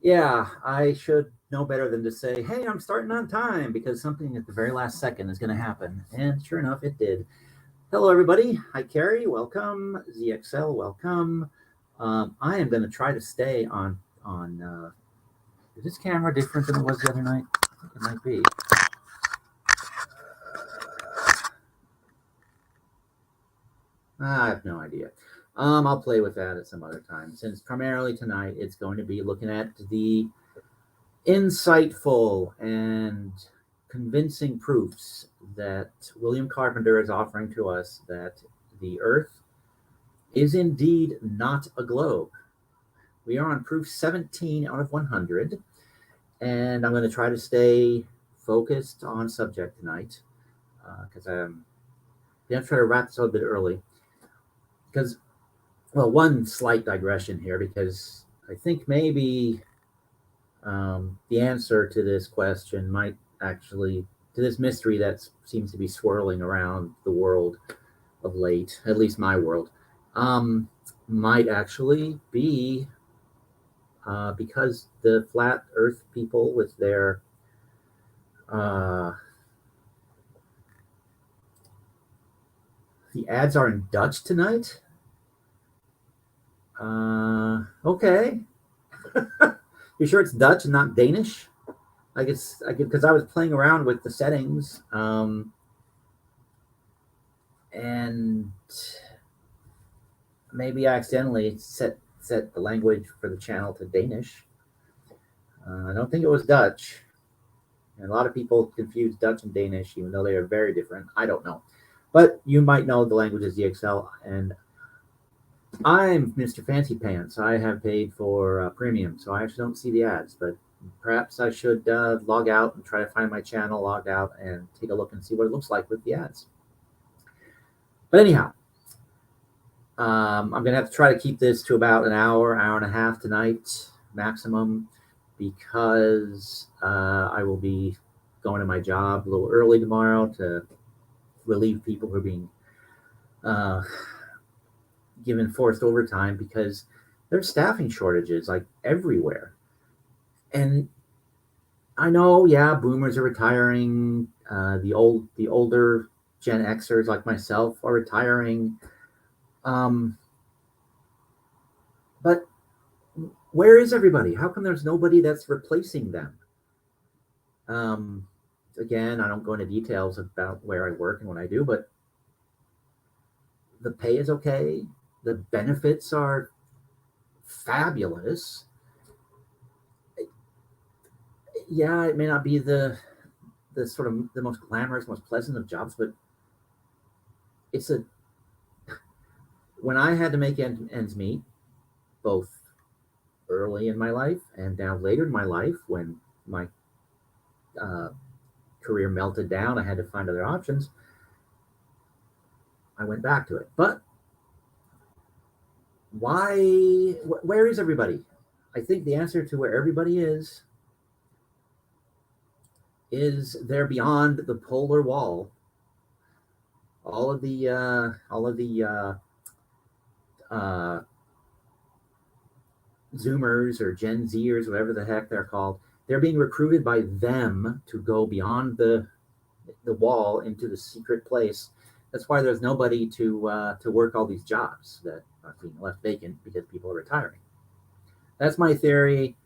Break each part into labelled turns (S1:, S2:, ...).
S1: Yeah, I should know better than to say, hey, I'm starting on time, because something at the very last second is going to happen. And sure enough, it did. Hello, everybody. Hi, Carrie. Welcome. ZXL, welcome. I am going to try to stay on. Is this camera different than it was the other night? I think it might be. I have no idea. I'll play with that at some other time. Since primarily tonight, it's going to be looking at the insightful and convincing proofs that William Carpenter is offering to us that the Earth is indeed not a globe. We are on proof 17 out of 100, and I'm going to try to stay focused on subject tonight because I'm going to try to wrap this up a bit early. Because, well, one slight digression here, because I think maybe the answer to this question might actually, to this mystery that seems to be swirling around the world of late, at least my world, might actually be because the flat Earth people with their the ads are in Dutch tonight. Okay. You sure it's Dutch and not Danish? I guess because I was playing around with the settings, and maybe I accidentally set the language for the channel to Danish. I don't think it was Dutch. And a lot of people confuse Dutch and Danish, even though they are very different. I don't know, but you might know the language is DXL, and I'm Mr. Fancy Pants. I have paid for premium, so I actually don't see the ads, but perhaps I should log out and try to find my channel, log out, and take a look and see what it looks like with the ads. But anyhow, I'm going to have to try to keep this to about an hour and a half tonight, maximum, because I will be going to my job a little early tomorrow to relieve people who are being given forced overtime because there's staffing shortages like everywhere. And I know, yeah, boomers are retiring. The older Gen Xers like myself are retiring. But where is everybody? How come there's nobody that's replacing them? Again, I don't go into details about where I work and what I do, but the pay is okay. The benefits are fabulous. Yeah, it may not be the sort of the most glamorous, most pleasant of jobs, but it's a, when I had to make ends meet, both early in my life and now later in my life, when my career melted down, I had to find other options. I went back to it. But why? Where is everybody? I think the answer to where everybody is they're beyond the polar wall. All of the Zoomers or Gen Zers, whatever the heck they're called, they're being recruited by them to go beyond the wall into the secret place. That's why there's nobody to work all these jobs that are being left vacant because people are retiring. That's my theory,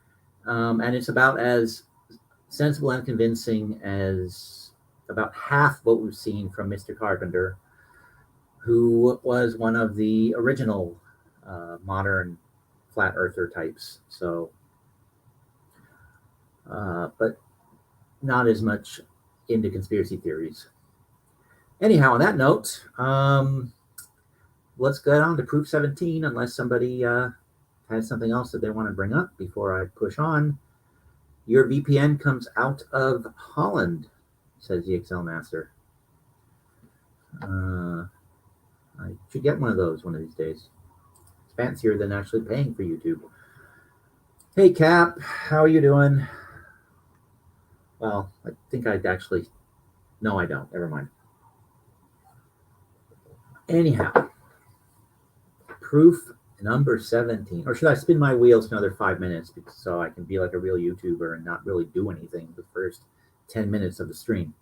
S1: and it's about as sensible and convincing as about half what we've seen from Mr. Carpenter, who was one of the original modern flat earther types. So, but not as much into conspiracy theories. Anyhow, on that note, let's get on to proof 17, unless somebody has something else that they want to bring up before I push on. Your VPN comes out of Holland, says the Excel Master. I should get one of those one of these days. It's fancier than actually paying for YouTube. Hey, Cap, how are you doing? Well, I think I'd actually... No, I don't. Never mind. Anyhow, proof Number 17. Or should I spin my wheels for another 5 minutes so I can be like a real YouTuber and not really do anything the first 10 minutes of the stream?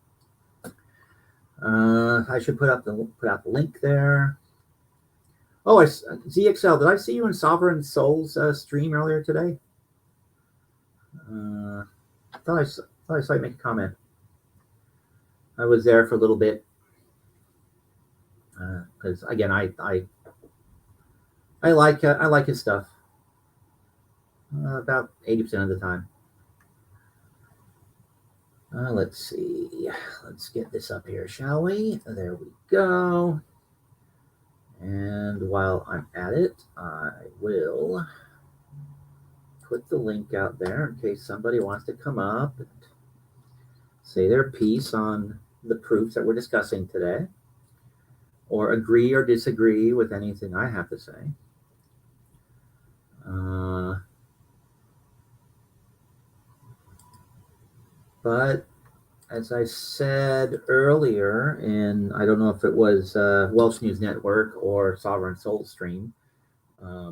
S1: I should put out the link there. Oh, ZXL, did I see you in Sovereign Souls stream earlier today? I thought I saw you make a comment. I was there for a little bit because again, I like his stuff about 80% of the time. Let's see. Let's get this up here, shall we? There we go. And while I'm at it, I will put the link out there in case somebody wants to come up and say their piece on the proofs that we're discussing today, or agree or disagree with anything I have to say. But as I said earlier, I don't know if it was Welsh News Network or Sovereign Soul stream, I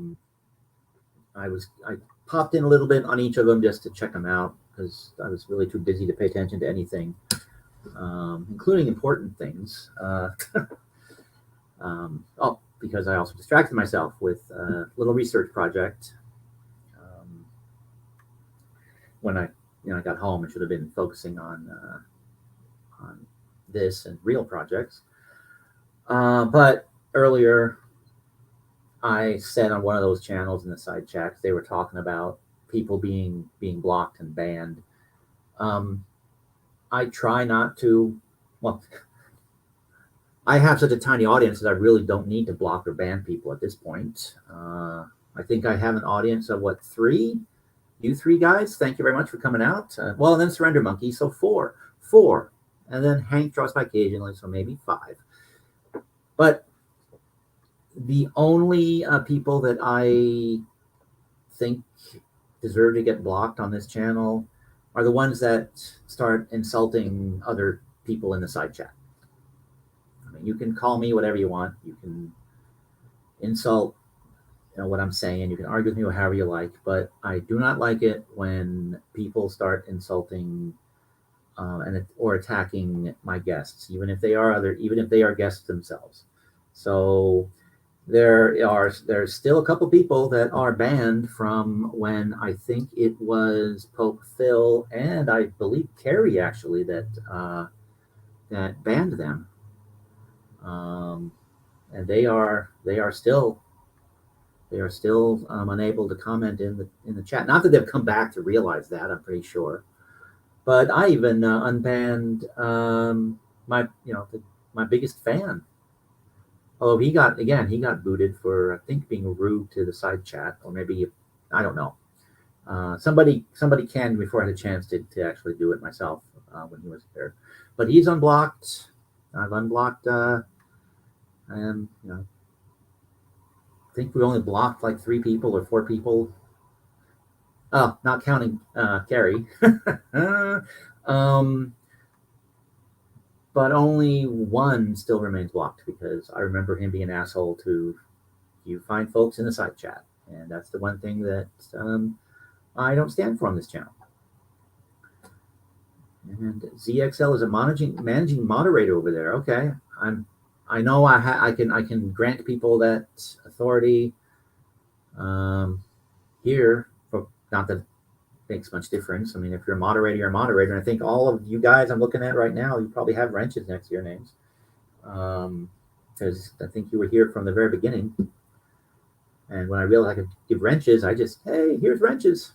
S1: popped in a little bit on each of them just to check them out because I was really too busy to pay attention to anything, including important things. Because I also distracted myself with a little research project. When I got home, I should have been focusing on this and real projects. But earlier, I said on one of those channels in the side chats, they were talking about people being blocked and banned. I try not to. Well, I have such a tiny audience that I really don't need to block or ban people at this point. I think I have an audience of 3? You 3 guys, thank you very much for coming out. Well, and then Surrender Monkey, so 4. And then Hank draws by occasionally, so maybe 5. But the only people that I think deserve to get blocked on this channel are the ones that start insulting other people in the side chat. I mean, you can call me whatever you want. You can insult what I'm saying. You can argue with me however you like, but I do not like it when people start insulting or attacking my guests, even if they are guests themselves. So there's still a couple people that are banned from when I think it was Pope Phil and I believe Carrie actually that banned them. And they are still unable to comment in the chat. Not that they've come back to realize that, I'm pretty sure. But I even unbanned my biggest fan. Oh, he got booted for I think being rude to the side chat, or maybe I don't know. Somebody canned before I had a chance to actually do it myself when he was there. But he's unblocked. I've unblocked. And I think we only blocked like 3 people or 4 people. Oh, not counting Carrie. But only 1 still remains blocked because I remember him being an asshole to you fine folks in the side chat. And that's the one thing that I don't stand for on this channel. And ZXL is a managing moderator over there. Okay, I know I can grant people that authority here, for not that it makes much difference. I mean, if you're a moderator, you're a moderator. And I think all of you guys I'm looking at right now, you probably have wrenches next to your names, because I think you were here from the very beginning. And when I realized I could give wrenches, I just, hey, here's wrenches.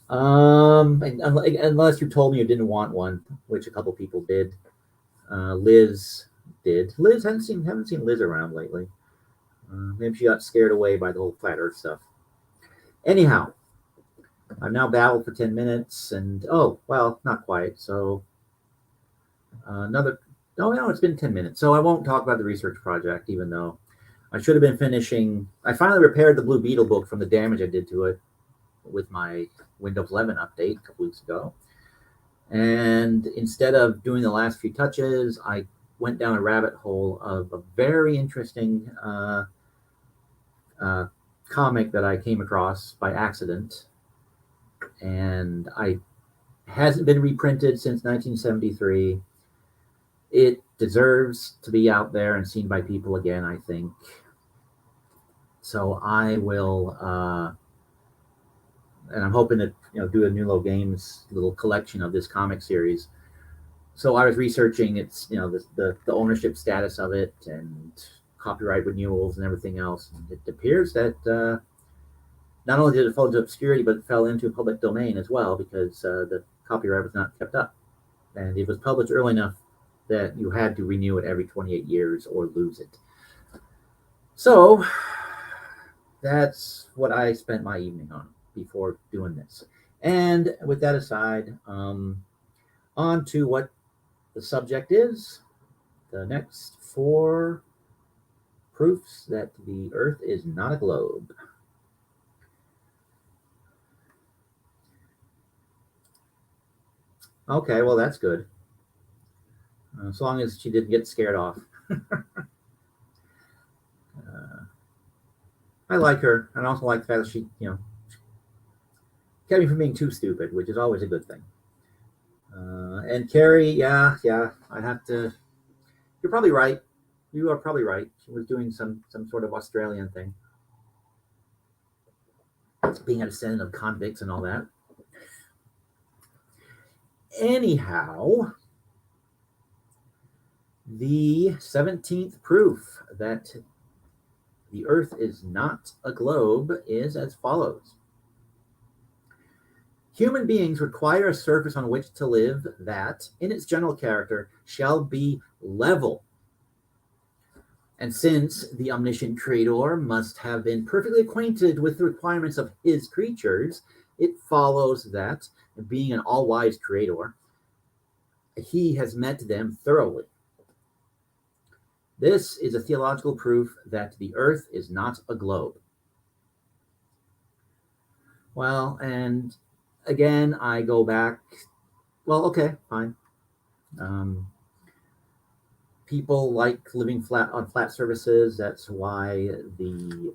S1: Unless you told me you didn't want one, which a couple people did. Liz did. Liz, haven't seen Liz around lately. Maybe she got scared away by the whole flat Earth stuff. Anyhow, I've now babbled for 10 minutes, and not quite. So it's been 10 minutes. So I won't talk about the research project, even though I should have been finishing. I finally repaired the Blue Beetle book from the damage I did to it with my Windows 11 update a couple weeks ago. And instead of doing the last few touches, I went down a rabbit hole of a very interesting comic that I came across by accident, and I hasn't been reprinted since 1973. It deserves to be out there and seen by people again, I think. So I will, and I'm hoping to do a New Low Games little collection of this comic series. So I was researching its the ownership status of it and copyright renewals and everything else. And it appears that not only did it fall into obscurity, but it fell into public domain as well because the copyright was not kept up, and it was published early enough that you had to renew it every 28 years or lose it. So that's what I spent my evening on before doing this. And with that aside, on to what the subject is. The next 4 proofs that the Earth is not a globe. Okay, well, that's good. As long as she didn't get scared off. I like her. And I also like the fact that she, kept me from being too stupid, which is always a good thing. And Carrie, yeah, I have to. You're probably right. You are probably right. She was doing some sort of Australian thing, being a descendant of convicts and all that. Anyhow, the 17th proof that the Earth is not a globe is as follows. Human beings require a surface on which to live that, in its general character, shall be level. And since the omniscient Creator must have been perfectly acquainted with the requirements of his creatures, it follows that, being an all-wise Creator, he has met them thoroughly. This is a theological proof that the Earth is not a globe. Well, and again, I go back. Well, okay, fine. People like living on flat surfaces. That's why the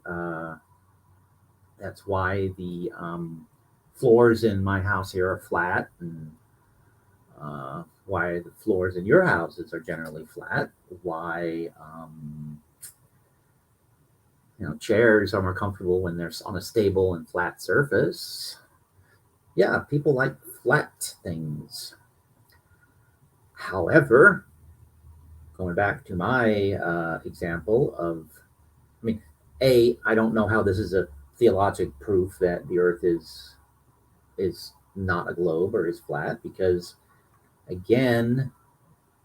S1: floors in my house here are flat, and why the floors in your houses are generally flat. Why chairs are more comfortable when they're on a stable and flat surface. Yeah, people like flat things. However, going back to my example of, I don't know how this is a theologic proof that the Earth is not a globe or is flat, because again,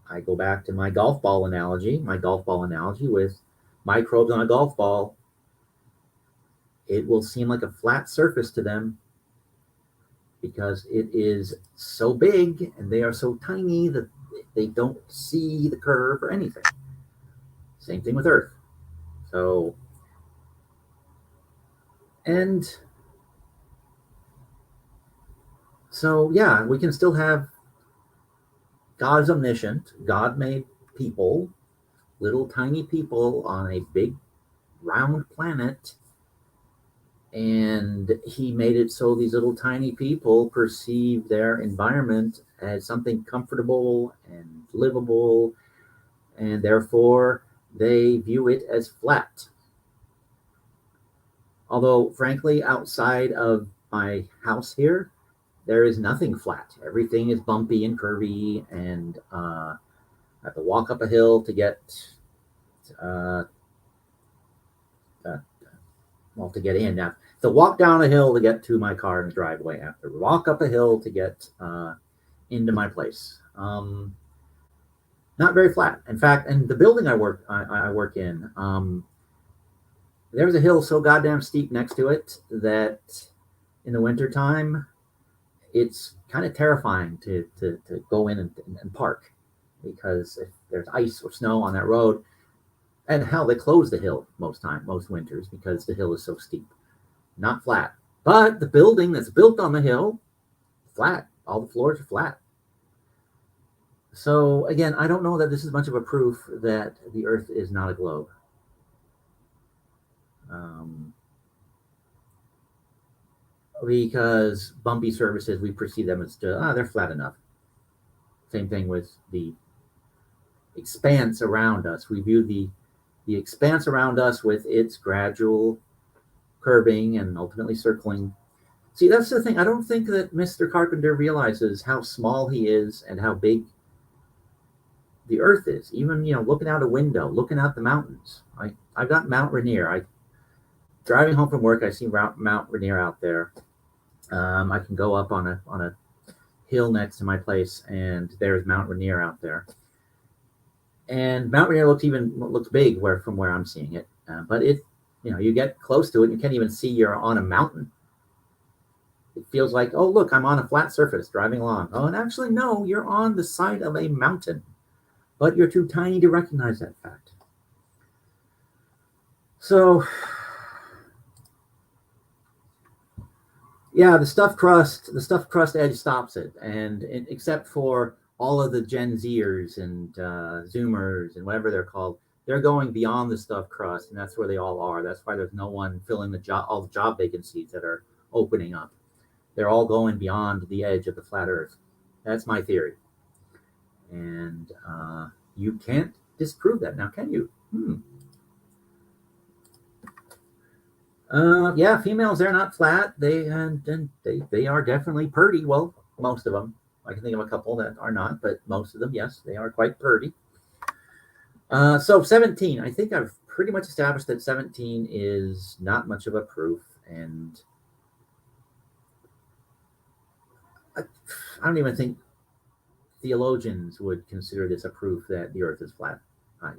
S1: I go back to my golf ball analogy with microbes on a golf ball. It will seem like a flat surface to them because it is so big and they are so tiny that they don't see the curve or anything. Same thing with Earth. So, yeah, we can still have God is omniscient. God made people, little tiny people on a big round planet, and he made it so these little tiny people perceive their environment as something comfortable and livable, and therefore they view it as flat. Although, frankly, outside of my house here, there is nothing flat. Everything is bumpy and curvy, and I have to walk up a hill to get to get in. Now, to walk down a hill to get to my car in the driveway. I have to walk up a hill to get into my place. Not very flat. In fact, in the building I work in, there's a hill so goddamn steep next to it that in the wintertime, it's kind of terrifying to go in and park, because if there's ice or snow on that road, and hell, they close the hill most winters because the hill is so steep, not flat. But the building that's built on the hill, flat. All the floors are flat. So again, I don't know that this is much of a proof that the Earth is not a globe. Um, because bumpy surfaces, we perceive them as they're flat enough. Same thing with the expanse around us. We view the expanse around us with its gradual curving and ultimately circling. See, that's the thing. I don't think that Mr. Carpenter realizes how small he is and how big the Earth is. Even looking out a window, looking out the mountains. I got Mount Rainier. I driving home from work. I see Mount Rainier out there. I can go up on a hill next to my place, and there's Mount Rainier out there. And Mount Rainier looks big from where I'm seeing it, but you get close to it, and you can't even see you're on a mountain. It feels like, oh look, I'm on a flat surface driving along. Oh, and actually no, you're on the side of a mountain, but you're too tiny to recognize that fact. So, yeah, the stuffed crust edge stops it, and except for all of the Gen Zers and Zoomers and whatever they're called, they're going beyond the stuffed crust, and that's where they all are. That's why there's no one filling all the job vacancies that are opening up. They're all going beyond the edge of the flat Earth. That's my theory, and you can't disprove that now, can you? Yeah, females, they're not flat. They are definitely purty. Well, most of them. I can think of a couple that are not, but most of them, yes, they are quite purty. So 17, I think I've pretty much established that 17 is not much of a proof, and I don't even think theologians would consider this a proof that the Earth is flat.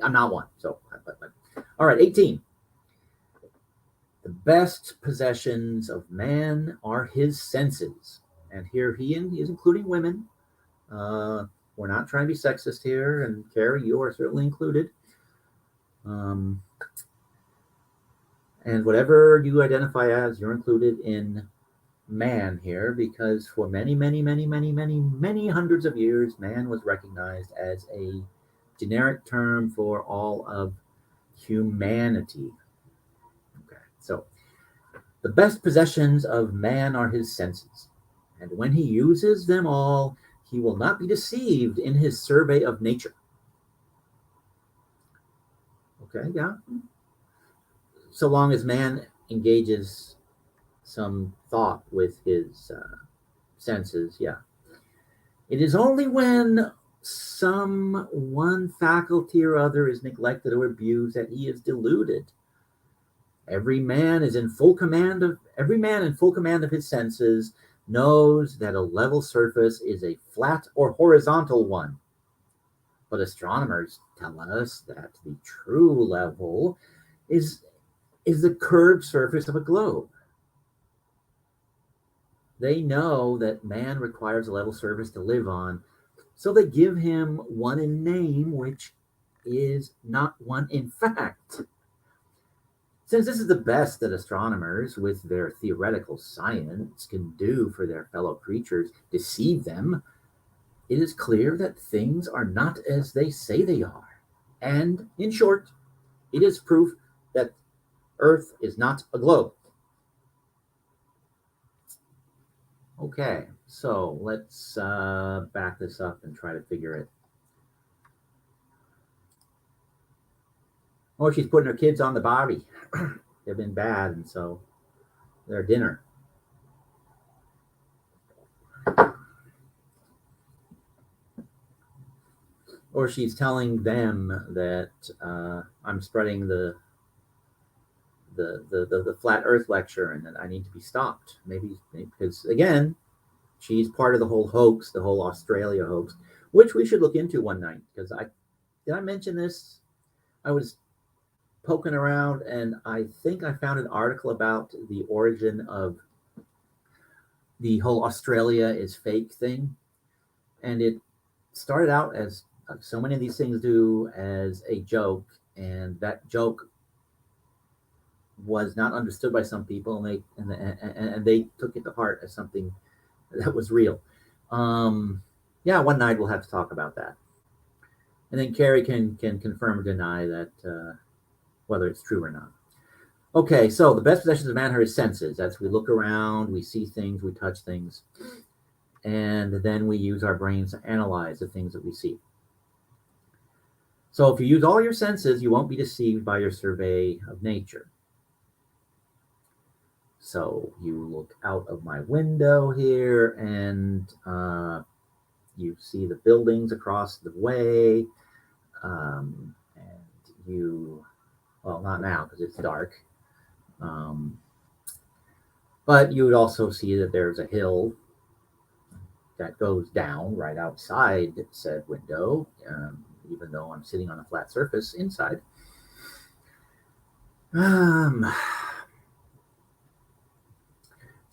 S1: I'm not one, so. But all right, 18. The best possessions of man are his senses. And here he is including women. We're not trying to be sexist here, and Carrie, you are certainly included. And whatever you identify as, you're included in man here, because for many, many, many, many, many, many hundreds of years, man was recognized as a generic term for all of humanity. Okay, so the best possessions of man are his senses, and when he uses them all, he will not be deceived in his survey of nature. Okay, yeah. So long as man engages some thought with his senses, yeah. It is only when some one faculty or other is neglected or abused that he is deluded. Every man in full command of his senses knows that a level surface is a flat or horizontal one. But astronomers tell us that the true level is the curved surface of a globe. They know that man requires a level surface to live on, so they give him one in name, which is not one in fact. Since this is the best that astronomers, with their theoretical science, can do for their fellow creatures, deceive them, it is clear that things are not as they say they are. And, in short, it is proof that Earth is not a globe. Okay, so let's back this up and try to figure it. Oh, she's putting her kids on the Barbie. They've been bad, and so their dinner. Or she's telling them that I'm spreading the flat Earth lecture, and that I need to be stopped. Maybe because again, she's part of the whole hoax, the whole Australia hoax, which we should look into one night. Because did I mention this? I was poking around, and I think I found an article about the origin of the whole Australia is fake thing, and it started out as so many of these things do, as a joke, and that joke was not understood by some people, and they took it to heart as something that was real. Yeah, one night we'll have to talk about that, and then Carrie can confirm or deny that whether it's true or not. Okay, so the best possessions of man are his senses. That's we look around, we see things, we touch things, and then we use our brains to analyze the things that we see. So if you use all your senses, you won't be deceived by your survey of nature. So you look out of my window here, and you see the buildings across the way, and you, well, not now because it's dark, but you would also see that there's a hill that goes down right outside said window, even though I'm sitting on a flat surface inside.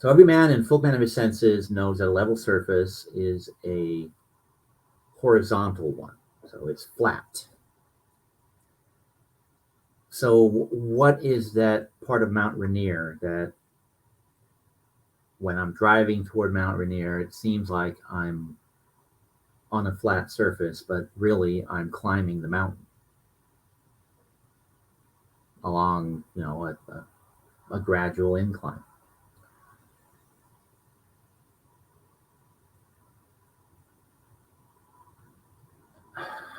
S1: So every man in full command of his senses knows that a level surface is a horizontal one, so it's flat. So what is that part of Mount Rainier that when I'm driving toward Mount Rainier, it seems like I'm on a flat surface, but really I'm climbing the mountain along, a gradual incline.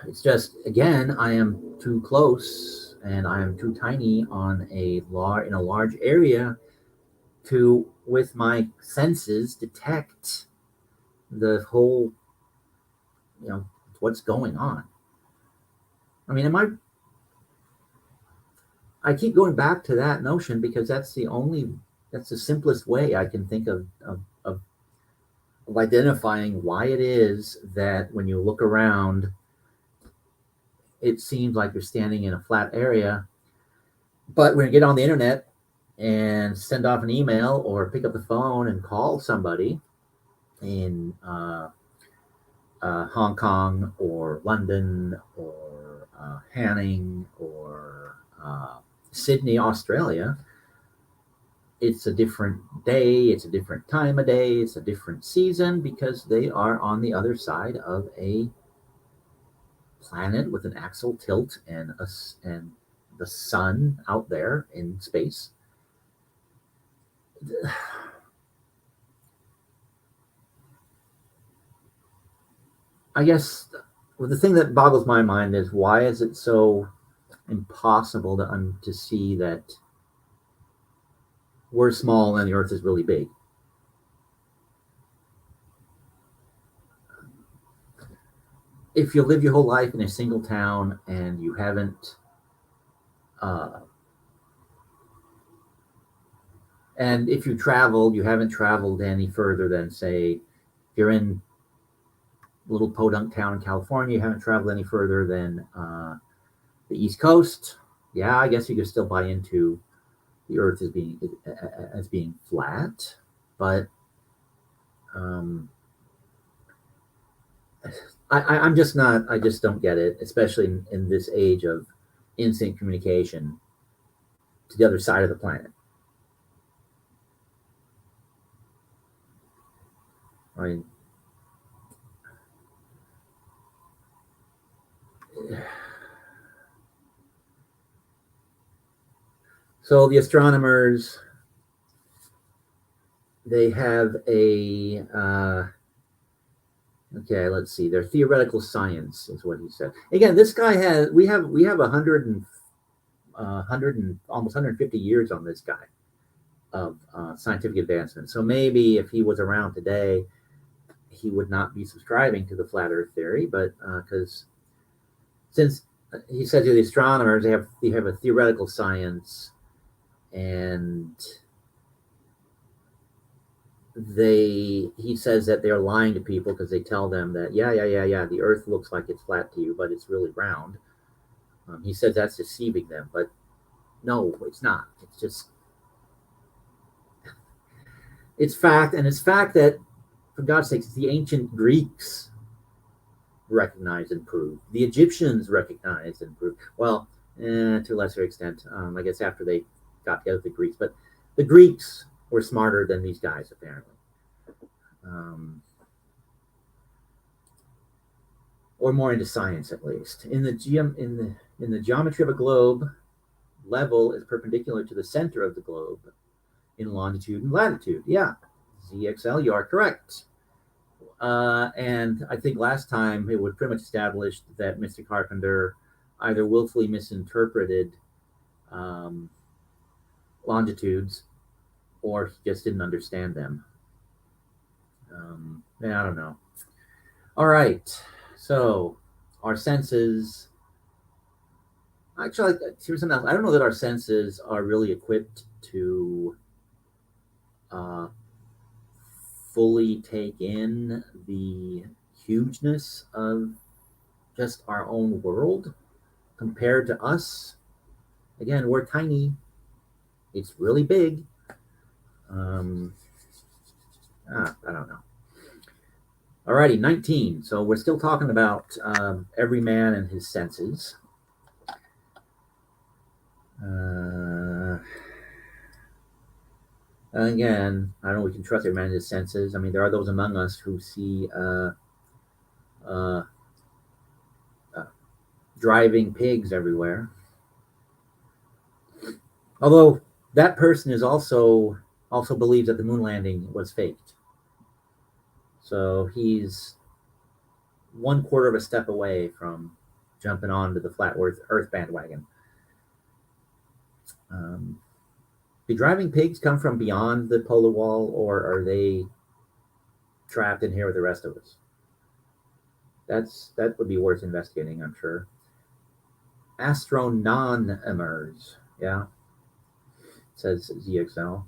S1: It's just, again, I am too close and I am too tiny on in a large area to, with my senses, detect the whole, what's going on. I mean, I keep going back to that notion because that's the simplest way I can think of identifying why it is that when you look around, it seems like you're standing in a flat area. But when you get on the internet and send off an email or pick up the phone and call somebody in Hong Kong or London or Hanning or Sydney, Australia, it's a different day, it's a different time of day, it's a different season because they are on the other side of a planet with an axial tilt and the sun out there in space. I guess the thing that boggles my mind is why is it so impossible to see that we're small and the Earth is really big? If you live your whole life in a single town and you haven't, and if you haven't traveled any further than, say, if you're in a little podunk town in California, you haven't traveled any further than the East Coast. Yeah, I guess you could still buy into the Earth as being flat, but I'm just not. I just don't get it, especially in this age of instant communication to the other side of the planet. I mean, so the astronomers, they have a okay. Let's see. Their theoretical science is what he said. Again, this guy has. We have 100 and almost 150 years on this guy of scientific advancement. So maybe if he was around today, he would not be subscribing to the flat Earth theory, but because since he said to the astronomers, they have a theoretical science, and he says that they're lying to people because they tell them that yeah, the Earth looks like it's flat to you, but it's really round. He says that's deceiving them, but no, it's not. It's just it's fact, and it's fact that, for God's sakes, the ancient Greeks recognized and proved. The Egyptians recognized and proved. Well, to a lesser extent, I guess after they got together with the Greeks, but the Greeks were smarter than these guys apparently, or more into science at least. In the geometry of a globe, level is perpendicular to the center of the globe in longitude and latitude. Yeah, ZXL, you are correct. And I think last time it was pretty much established that Mr. Carpenter either willfully misinterpreted longitudes or he just didn't understand them. I don't know. All right. So our senses. Actually, here's something else. I don't know that our senses are really equipped to fully take in the hugeness of just our own world compared to us. Again, we're tiny. It's really big. I don't know. Alrighty, 19. So we're still talking about every man and his senses. Again, I don't know if we can trust every man and his senses. I mean, there are those among us who see driving pigs everywhere. Although that person is also believes that the moon landing was faked. So he's 1/4 of a step away from jumping onto the flat Earth bandwagon. Do driving pigs come from beyond the polar wall, or are they trapped in here with the rest of us? That would be worth investigating, I'm sure. Astronomers, yeah, says ZXL.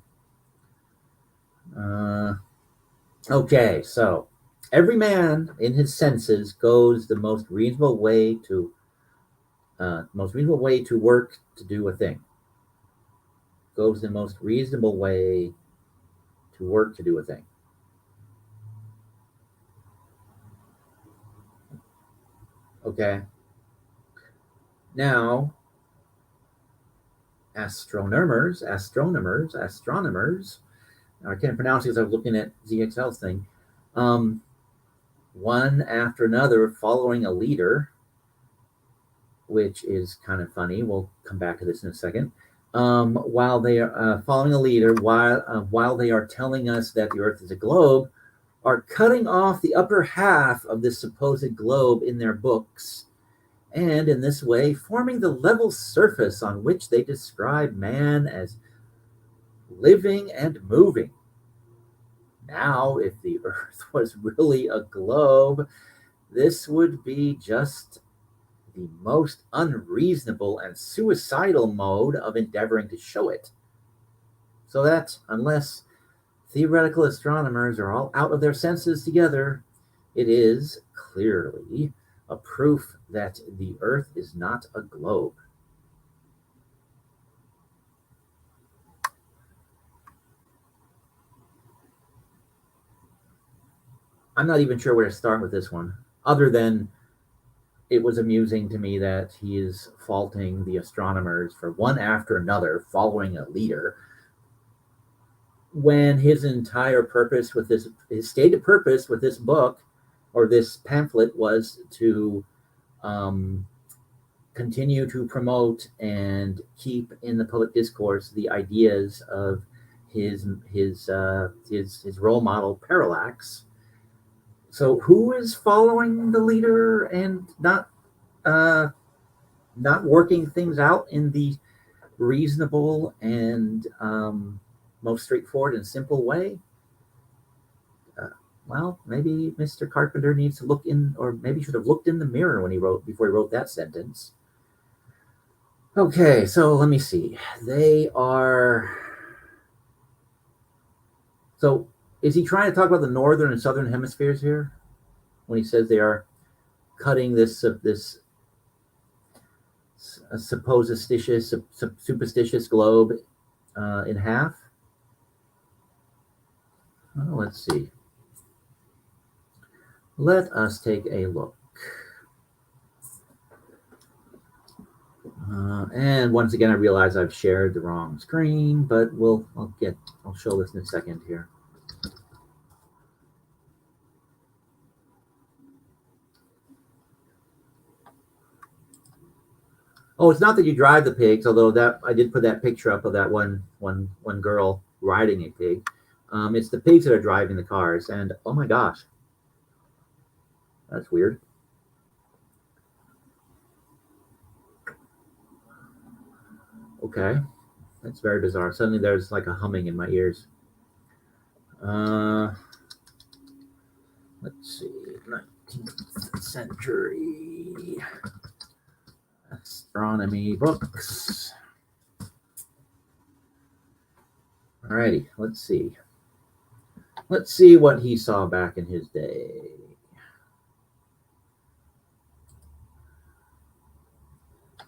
S1: Okay, so every man in his senses goes the most reasonable way to work to do a thing. Goes the most reasonable way to work to do a thing. Okay. Now, astronomers. I can't pronounce it because I was looking at ZXL's thing. One after another, following a leader, which is kind of funny. We'll come back to this in a second. While they are following a leader, while they are telling us that the Earth is a globe, are cutting off the upper half of this supposed globe in their books, and in this way forming the level surface on which they describe man as living and moving. Now, if the Earth was really a globe, this would be just the most unreasonable and suicidal mode of endeavoring to show it. So that, unless theoretical astronomers are all out of their senses together, it is clearly a proof that the Earth is not a globe. I'm not even sure where to start with this one, other than it was amusing to me that he is faulting the astronomers for one after another following a leader, when his entire purpose with his stated purpose with this book or this pamphlet was to continue to promote and keep in the public discourse the ideas of his role model Parallax. So who is following the leader and not working things out in the reasonable and most straightforward and simple way? Well, maybe Mr. Carpenter needs to look in, or maybe should have looked in the mirror before he wrote that sentence. Okay, so let me see. They are. So, is he trying to talk about the northern and southern hemispheres here when he says they are cutting this superstitious globe in half? Oh, let's see. Let us take a look. And once again, I realize I've shared the wrong screen, but I'll show this in a second here. Oh, it's not that you drive the pigs, although that I did put that picture up of that one girl riding a pig. It's the pigs that are driving the cars, and oh my gosh, that's weird. Okay, that's very bizarre. Suddenly there's like a humming in my ears. Let's see, 19th century astronomy books. Alrighty, let's see. Let's see what he saw back in his day.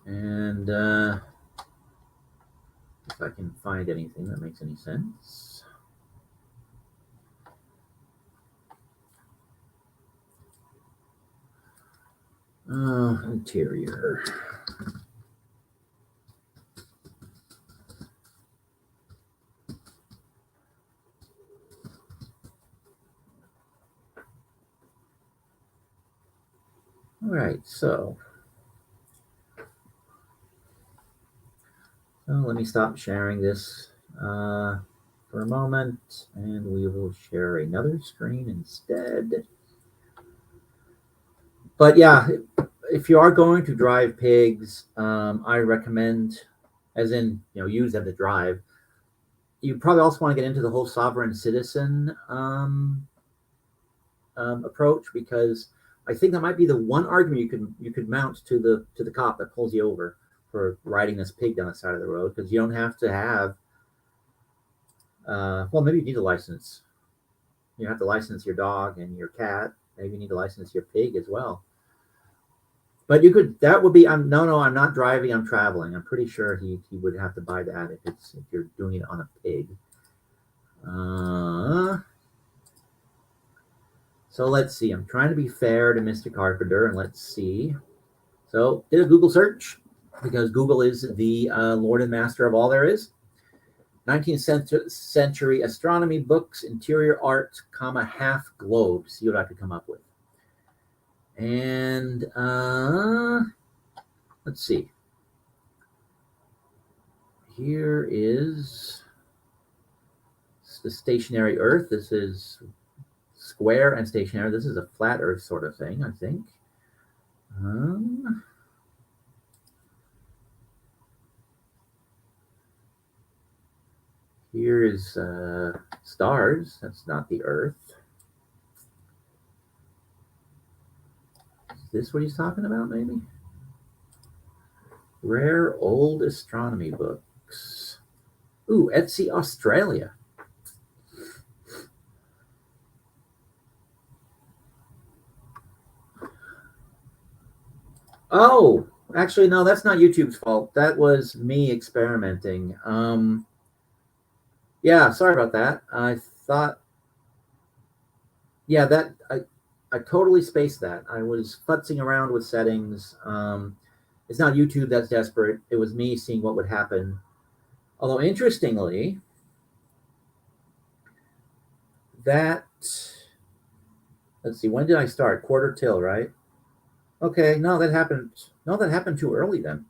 S1: And if I can find anything that makes any sense. Interior. All right, so let me stop sharing this for a moment, and we will share another screen instead. But yeah, if you are going to drive pigs, I recommend, as in, use them to drive. You probably also want to get into the whole sovereign citizen approach, because I think that might be the one argument you could mount to the cop that pulls you over for riding this pig down the side of the road, because you don't have to have. Well, maybe you need a license. You have to license your dog and your cat. Maybe you need to license your pig as well. But you could. That would be. I'm not driving. I'm traveling. I'm pretty sure he would have to buy that if you're doing it on a pig. So let's see. I'm trying to be fair to Mr. Carpenter, and let's see. So did a Google search, because Google is the Lord and Master of all there is. 19th century astronomy books, interior art, half globe. See what I could come up with. And let's see. Here is the stationary Earth. This is square and stationary. This is a flat Earth sort of thing, I think. Here is stars. That's not the Earth. Is this what he's talking about, maybe? Rare old astronomy books. Ooh, Etsy, Australia. Oh, actually, no, that's not YouTube's fault. That was me experimenting. Yeah, sorry about that. I thought, yeah, that I totally spaced that. I was futzing around with settings. It's not YouTube that's desperate. It was me seeing what would happen. Although, interestingly, let's see, when did I start? Quarter till, right? Okay, no, that happened too early then.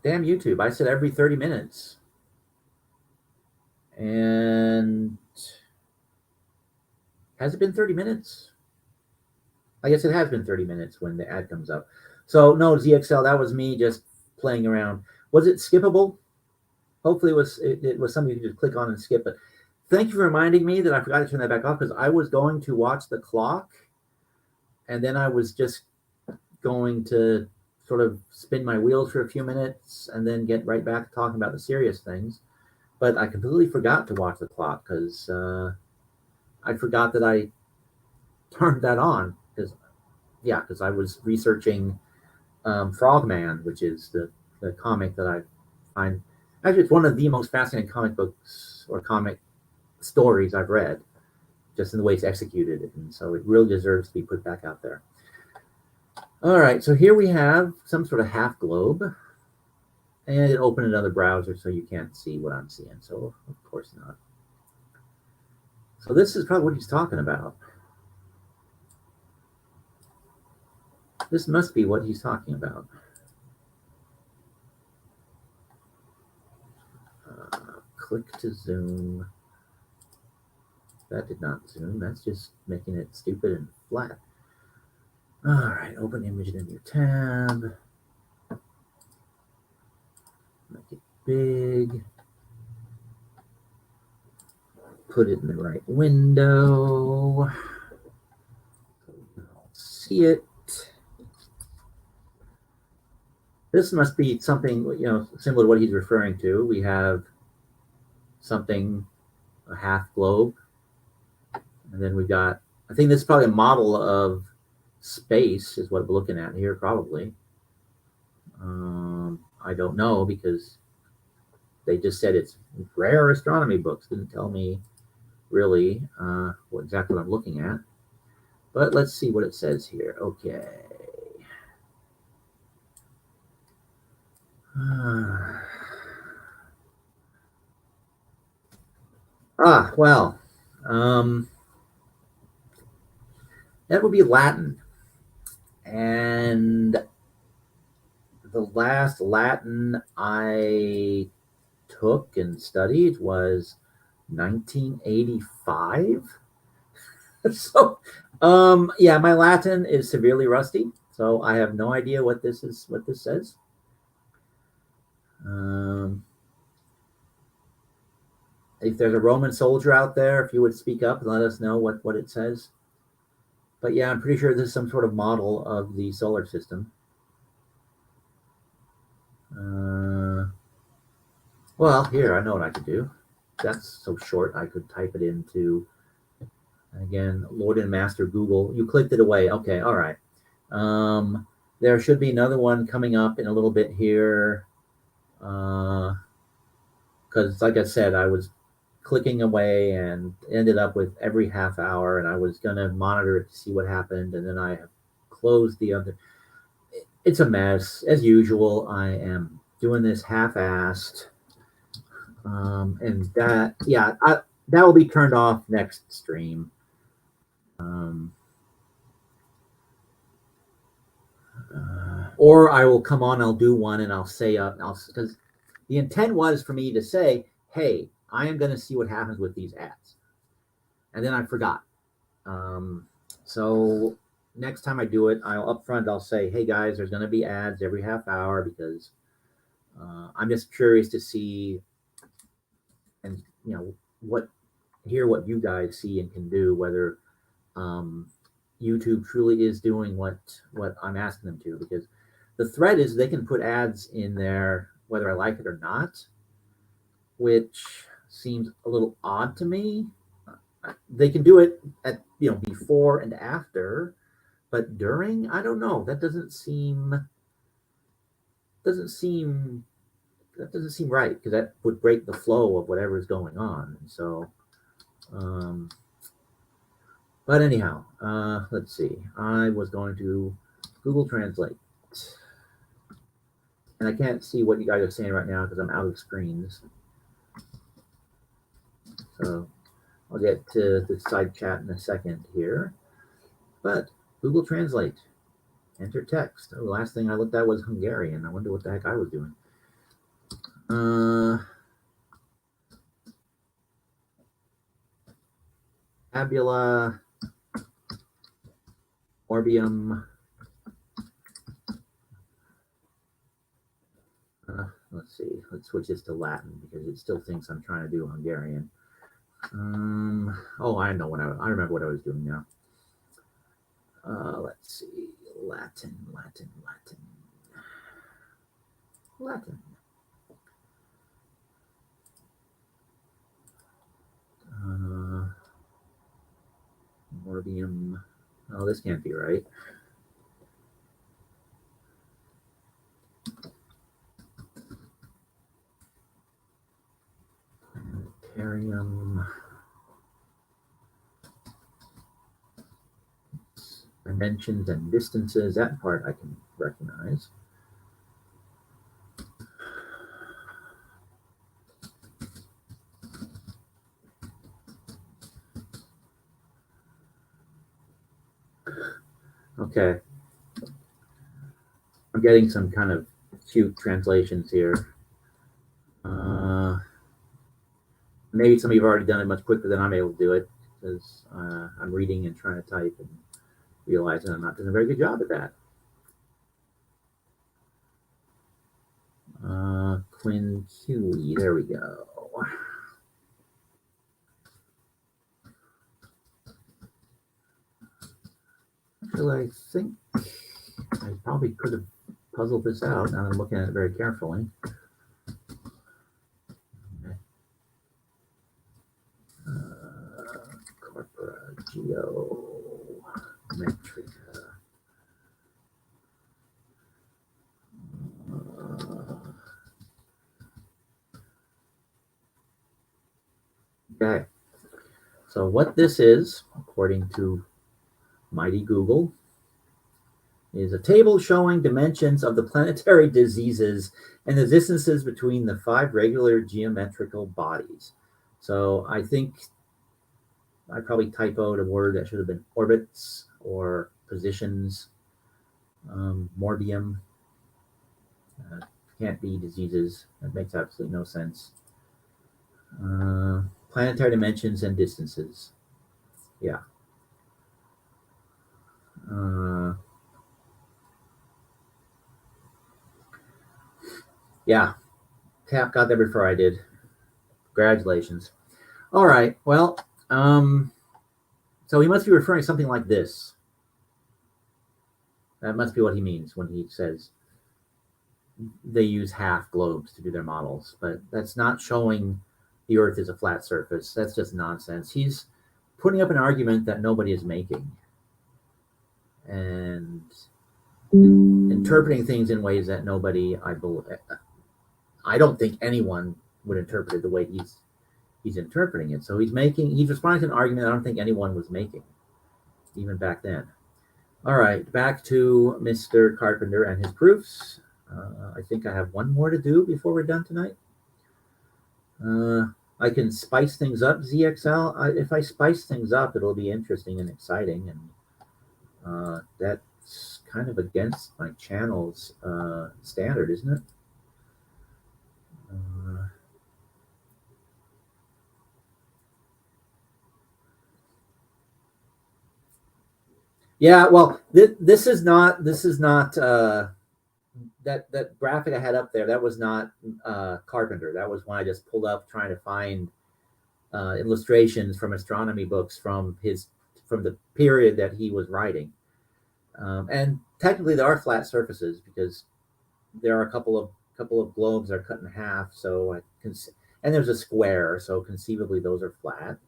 S1: Damn YouTube, I said every 30 minutes. And has it been 30 minutes? I guess it has been 30 minutes when the ad comes up. So no, ZXL, that was me just playing around. Was it skippable? Hopefully it was something you could just click on and skip it. Thank you for reminding me that I forgot to turn that back off, because I was going to watch the clock, and then I was just going to sort of spin my wheels for a few minutes and then get right back to talking about the serious things. But I completely forgot to watch the clock, because I forgot that I turned that on, because I was researching Frogman, which is the comic that I find, actually, it's one of the most fascinating comic books or comic stories I've read, just in the way it's executed, and so it really deserves to be put back out there. All right, so here we have some sort of half globe, and it opened another browser, so you can't see what I'm seeing. So of course not. So this is probably what he's talking about. This must be what he's talking about. Click to zoom. That did not zoom. That's just making it stupid and flat. All right, open image in a new tab. Make it big. Put it in the right window. See it. This must be something, similar to what he's referring to. We have something, a half globe, and then we got, I think this is probably a model of space is what we're looking at here, probably. I don't know, because they just said it's rare astronomy books. Didn't tell me really what exactly what I'm looking at. But let's see what it says here. Okay. Well, that would be Latin. And the last Latin I took and studied was 1985. So, yeah, my Latin is severely rusty, so I have no idea what this says. If there's a Roman soldier out there, if you would speak up and let us know what it says. But yeah, I'm pretty sure this is some sort of model of the solar system. Well, here, I know what I could do. That's so short, I could type it into, again, Lord and Master Google. You clicked it away. Okay, all right. There should be another one coming up in a little bit here. Because, like I said, I was clicking away and ended up with every half hour, and I was going to monitor it to see what happened, and then I closed the other. It's a mess. As usual, I am doing this half-assed. And that, yeah, that will be turned off next stream. Or I will come on, I'll do one, and I'll say, because the intent was for me to say, hey, I am going to see what happens with these ads. And then I forgot. So next time I do it, I'll say, hey guys, there's going to be ads every half hour, because I'm just curious to see and hear what you guys see and can do, whether YouTube truly is doing what I'm asking them to, because the threat is they can put ads in there whether I like it or not, which seems a little odd to me. They can do it at before and after, but during, I don't know. That doesn't seem right, because that would break the flow of whatever is going on. So, but anyhow, let's see. I was going to Google Translate, and I can't see what you guys are saying right now because I'm out of screens. So I'll get to the side chat in a second here. But Google Translate, enter text. The last thing I looked at was Hungarian. I wonder what the heck I was doing. Tabula, Orbium. Let's see. Let's switch this to Latin because it still thinks I'm trying to do Hungarian. I know I remember what I was doing now. Let's see. Latin. Orbium. Oh, this can't be right. Planetarium. Dimensions and distances. That part I can recognize. Okay. I'm getting some kind of cute translations here. Uh, Maybe some of you have already done it much quicker than I'm able to do it because I'm reading and trying to type and realizing I'm not doing a very good job at that. Quinn Huey, there we go. Actually, I think I probably could have puzzled this out now that I'm looking at it very carefully. Corpora Geometrica. Okay. So what this is, according to Mighty Google, is a table showing dimensions of the planetary diseases and the distances between the 5 regular geometrical bodies. So I think I probably typoed a word that should have been orbits or positions. Morbium. Can't be diseases. That makes absolutely no sense. Planetary dimensions and distances. Yeah. Yeah. Tap got there before I did. Congratulations. All right. Well, so he must be referring to something like this. That must be what he means when he says they use half globes to do their models, but that's not showing the Earth is a flat surface. That's just nonsense. He's putting up an argument that nobody is making and interpreting things in ways that nobody, I don't think anyone would interpret it the way he's interpreting it. So he's responding to an argument I don't think anyone was making, even back then. All right, back to Mr. Carpenter and his proofs. I think I have one more to do before we're done tonight. I can spice things up, ZXL. If I spice things up, it'll be interesting and exciting, and that's kind of against my channel's standard, isn't it? Yeah, well, this is not that graphic I had up there. That was not Carpenter. That was one I just pulled up trying to find illustrations from astronomy books from the period that he was writing. And technically, there are flat surfaces because there are a couple of globes that are cut in half. So and there's a square, so conceivably those are flat,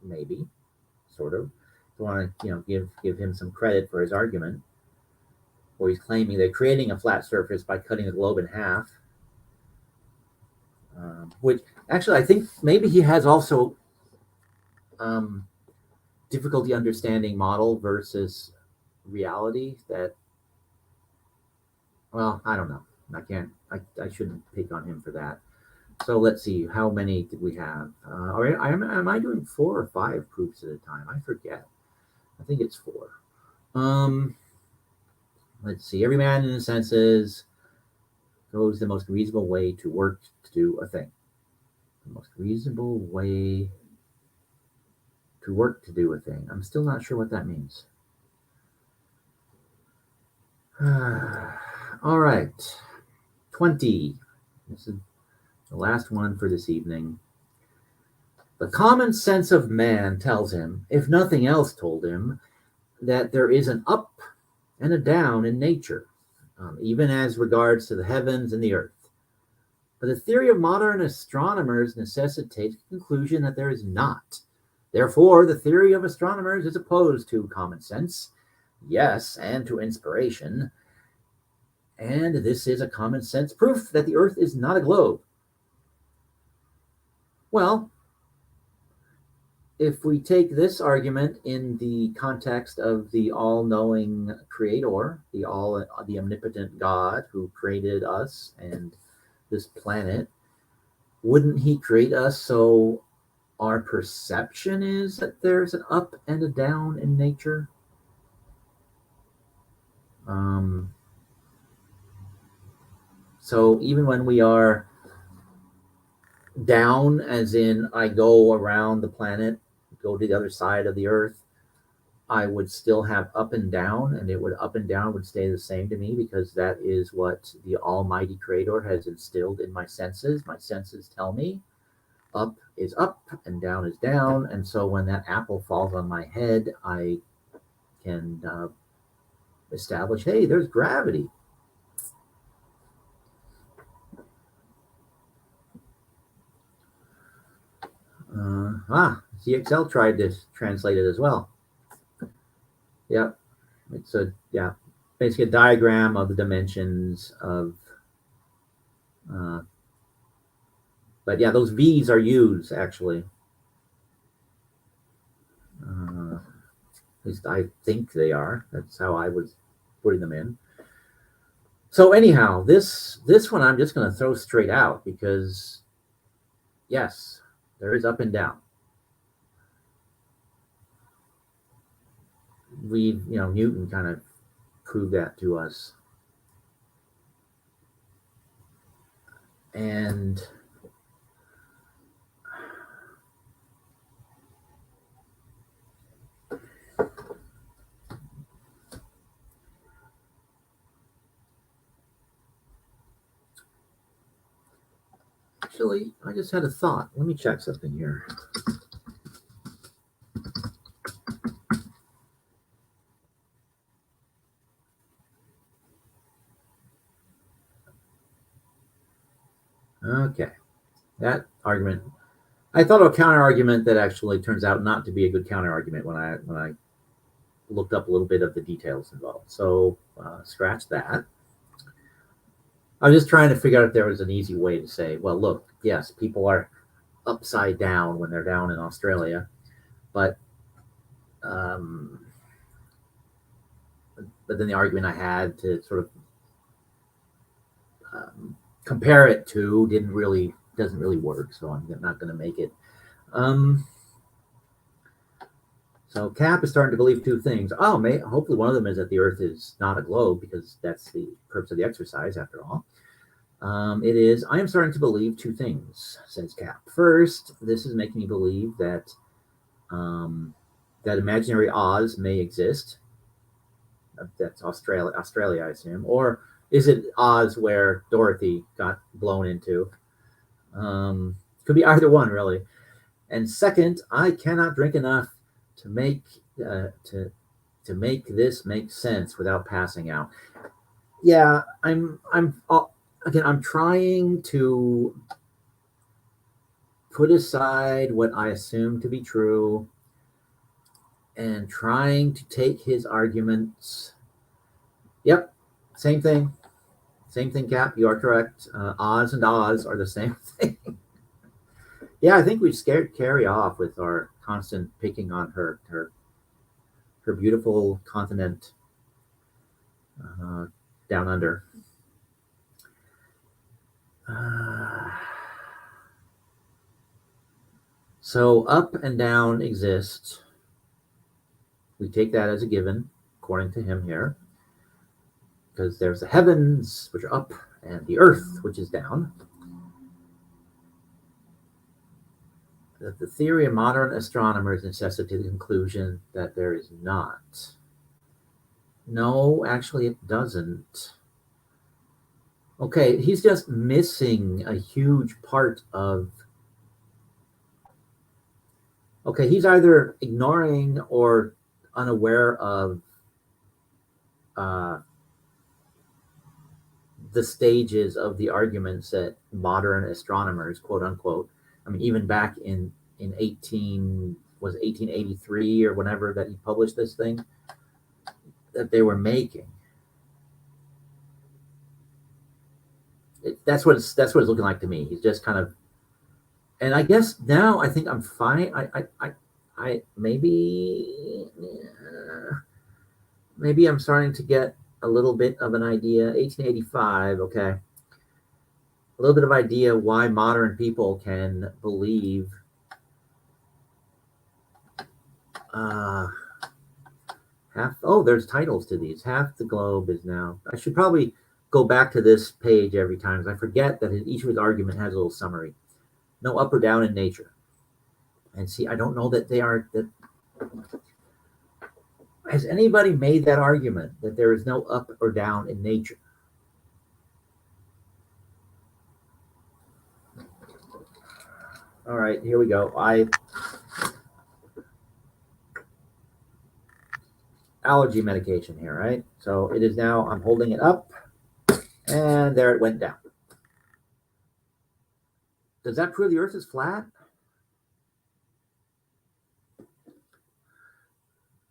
S1: maybe, sort of. I want to give him some credit for his argument, where he's claiming they're creating a flat surface by cutting a globe in half. Which actually, I think maybe he has also difficulty understanding model versus reality. That, well, I don't know. I shouldn't pick on him for that. So let's see, how many did we have? Am I doing 4 or 5 proofs at a time? I forget. I think it's 4. Let's see. Every man in his senses goes the most reasonable way to work to do a thing. The most reasonable way to work to do a thing. I'm still not sure what that means. All right. 20. This is the last one for this evening. The common sense of man tells him, if nothing else told him, that there is an up and a down in nature, even as regards to the heavens and the earth. But the theory of modern astronomers necessitates the conclusion that there is not. Therefore, the theory of astronomers is opposed to common sense, yes, and to inspiration. And this is a common sense proof that the earth is not a globe. Well, if we take this argument in the context of the all-knowing creator, the omnipotent God who created us and this planet, wouldn't he create us so our perception is that there's an up and a down in nature? So even when we are down, as in I go around the planet, go to the other side of the earth, I would still have up and down, and it would up and down would stay the same to me because that is what the Almighty Creator has instilled in my senses. My senses tell me up is up and down is down. And so when that apple falls on my head, I can establish, hey, there's gravity. CXL tried to translate it as well. Yep. It's basically a diagram of the dimensions of, but yeah, those V's are U's actually. At least I think they are. That's how I was putting them in. So anyhow, this one I'm just going to throw straight out because, yes, there is up and down. Newton kind of proved that to us. And actually, I just had a thought. Let me check something here. Okay, that argument. I thought of a counter argument that actually turns out not to be a good counter argument when I looked up a little bit of the details involved. So scratch that. I was just trying to figure out if there was an easy way to say, well, look, yes, people are upside down when they're down in Australia, but then the argument I had to sort of compare it to doesn't really work, so I'm not going to make it. So Cap is starting to believe two things. Hopefully one of them is that the Earth is not a globe, because that's the purpose of the exercise, after all. It is, I am starting to believe two things, says Cap. First, this is making me believe that that imaginary Oz may exist. That's Australia, I assume. Or is it Oz where Dorothy got blown into? Could be either one, really. And second, I cannot drink enough to make this make sense without passing out. Yeah, I'm trying to put aside what I assume to be true and trying to take his arguments. Yep, same thing, Cap. You are correct. Oz and Oz are the same thing. Yeah, I think we've scared Carrie off with our constant picking on her beautiful continent down under. So up and down exist. We take that as a given, according to him here, because there's the heavens, which are up, and the earth, which is down. That the theory of modern astronomers necessitates the conclusion that there is not. No, actually, it doesn't. Okay, he's just missing a huge part of. Okay, he's either ignoring or unaware of the stages of the arguments that modern astronomers, quote unquote, I mean, even back in 1883 or whenever that he published this thing, that they were making. That's what it's looking like to me. He's just kind of, and I guess now I think I'm fine. I maybe I'm starting to get a little bit of an idea. 1885, okay. A little bit of idea why modern people can believe there's titles to these. Half the globe is now. I should probably go back to this page every time, because I forget that each of his argument has a little summary. No up or down in nature. And see, I don't know that they are that. Has anybody made that argument that there is no up or down in nature? All right, here we go. Allergy medication here, right? So it is now, I'm holding it up, and there it went down. Does that prove the Earth is flat?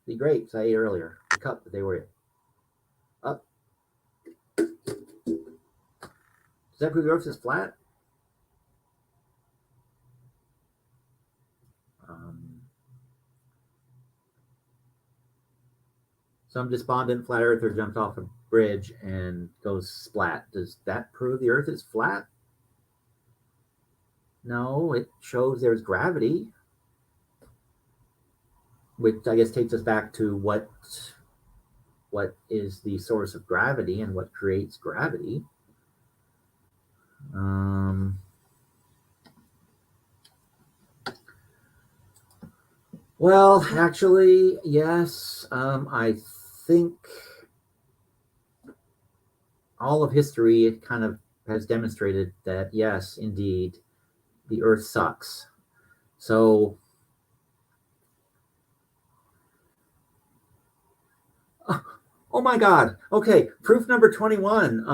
S1: The grapes I ate earlier, the cup that they were in. Up. Does that prove the Earth is flat? Some despondent flat earther jumps off a bridge and goes splat. Does that prove the Earth is flat? No, it shows there's gravity, which I guess takes us back to what is the source of gravity and what creates gravity. Well, actually, yes. I think all of history kind of has demonstrated that, yes, indeed, the Earth sucks. So, oh my God. Okay, proof number 21.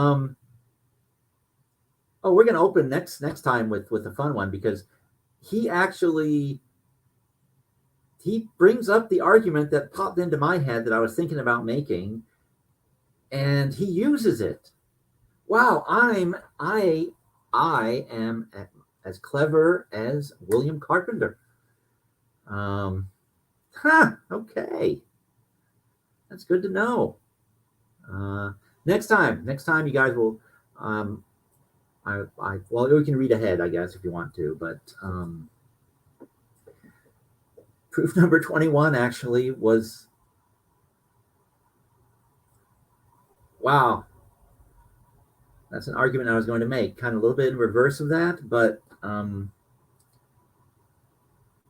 S1: We're going to open next time with a fun one, because he brings up the argument that popped into my head that I was thinking about making, and he uses it. Wow, I am as clever as William Carpenter. Okay. That's good to know. Next time you guys will, well, we can read ahead, I guess, if you want to, but proof number 21 actually was, wow, that's an argument I was going to make, kind of a little bit in reverse of that, but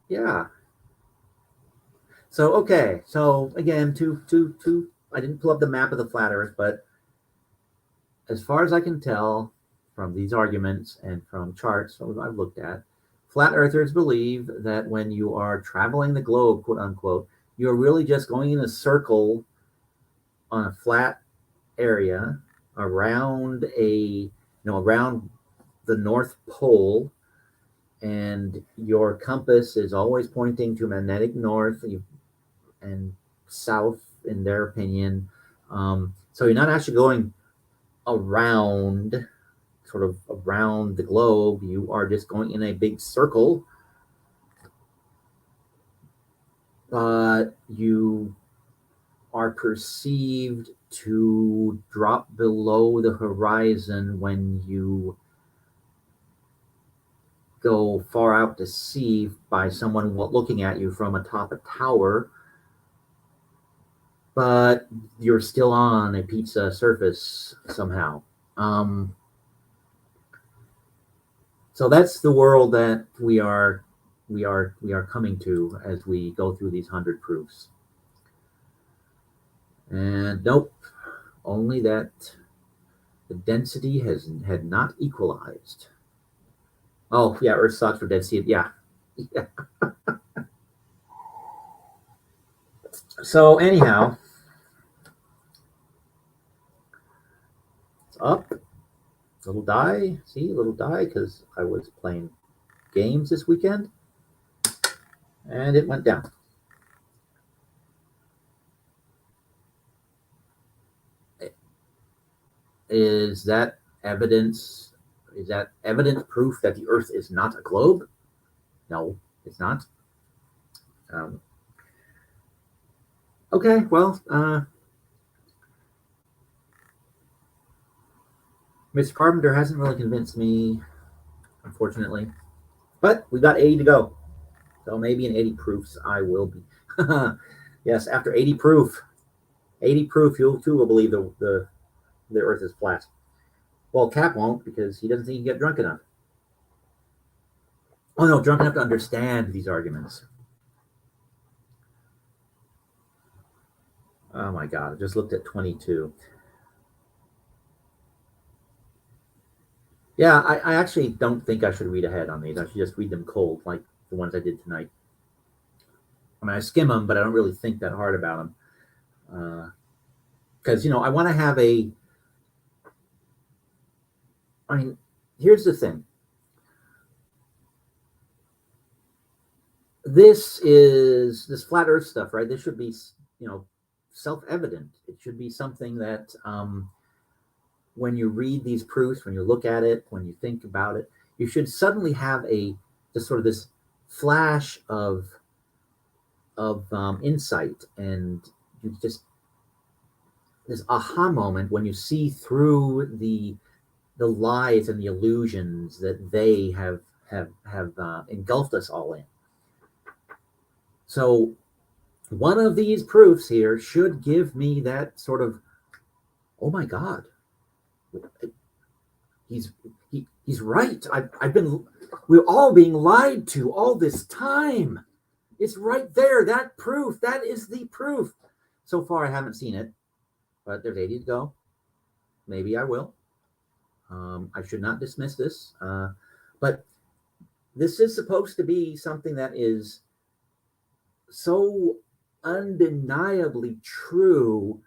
S1: yeah. So, okay, so again, I didn't pull up the map of the flat Earth, but as far as I can tell from these arguments and from charts I've looked at, flat earthers believe that when you are traveling the globe, quote unquote, you're really just going in a circle on a flat area around around the North Pole, and your compass is always pointing to magnetic north and south, in their opinion. So you're not actually going around the globe. You are just going in a big circle, but you are perceived to drop below the horizon when you go far out to sea by someone looking at you from atop a tower, but you're still on a pizza surface somehow. So that's the world that we are coming to as we go through these 100 proofs. And nope, only that the density had not equalized. Oh yeah, Earth sucks for density. Yeah. So anyhow, it's up. Little die. See, little die, because I was playing games this weekend, and it went down. Is that evidence? Is that evident proof that the Earth is not a globe? No, it's not. Okay, well, Mr. Carpenter hasn't really convinced me, unfortunately. But we got 80 to go. So maybe in 80 proofs I will be. Yes, after 80 proof, you too will believe the Earth is flat. Well, Cap won't because he doesn't think he can get drunk enough. Oh no, drunk enough to understand these arguments. Oh my God, I just looked at 22. Yeah, I actually don't think I should read ahead on these. I should just read them cold, like the ones I did tonight. I mean, I skim them, but I don't really think that hard about them. Because, I want to have I mean, here's the thing. This flat earth stuff, right? This should be, self-evident. It should be something that when you read these proofs, when you look at it, when you think about it, you should suddenly have just sort of this flash of insight, and you just this aha moment when you see through the lies and the illusions that they have engulfed us all in. So one of these proofs here should give me that sort of, oh my God, he's right. We're all being lied to all this time. It's right there. That proof. That is the proof. So far, I haven't seen it, but there's 80 to go. Maybe I will. I should not dismiss this, but this is supposed to be something that is so undeniably true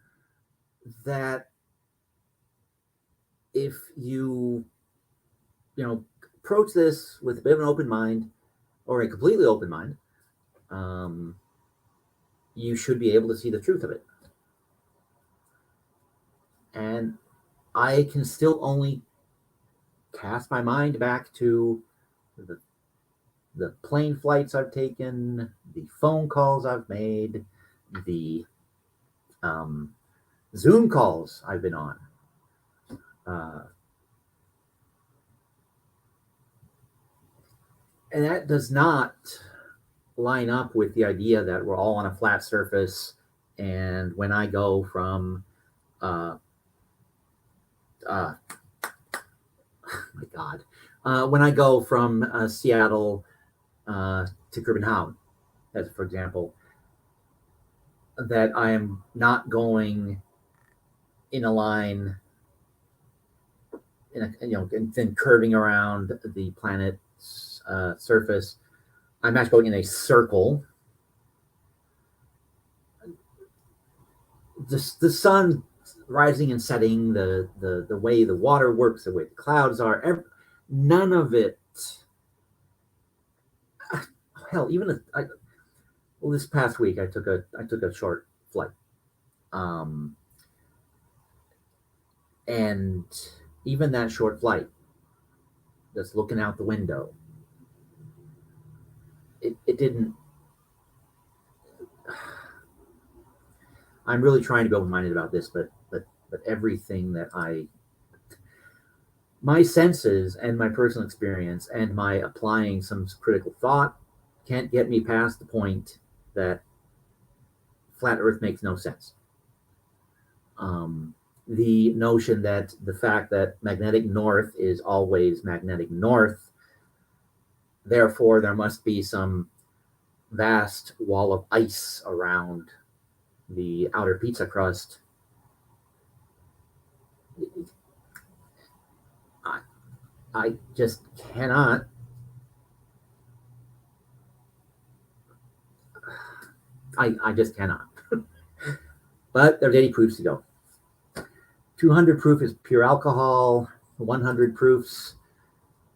S1: that if you approach this with a bit of an open mind or a completely open mind, you should be able to see the truth of it. And I can still only cast my mind back to the plane flights I've taken, the phone calls I've made, the Zoom calls I've been on. And that does not line up with the idea that we're all on a flat surface. And when I go from, my God, when I go from Seattle to Copenhagen, as for example, that I am not going in a line, and then curving around the planet's surface. I'm actually going in a circle. The sun rising and setting, the way the water works, the way the clouds are, none of it. Hell, even this past week I took a short flight, and even that short flight, just looking out the window, it didn't. I'm really trying to be open-minded about this, but everything that my senses and my personal experience and my applying some critical thought can't get me past the point that flat Earth makes no sense. The notion that the fact that magnetic north is always magnetic north, therefore there must be some vast wall of ice around the outer pizza crust. I just cannot. I just cannot. But there's 80 proofs to go. 200 proof is pure alcohol. 100 proofs.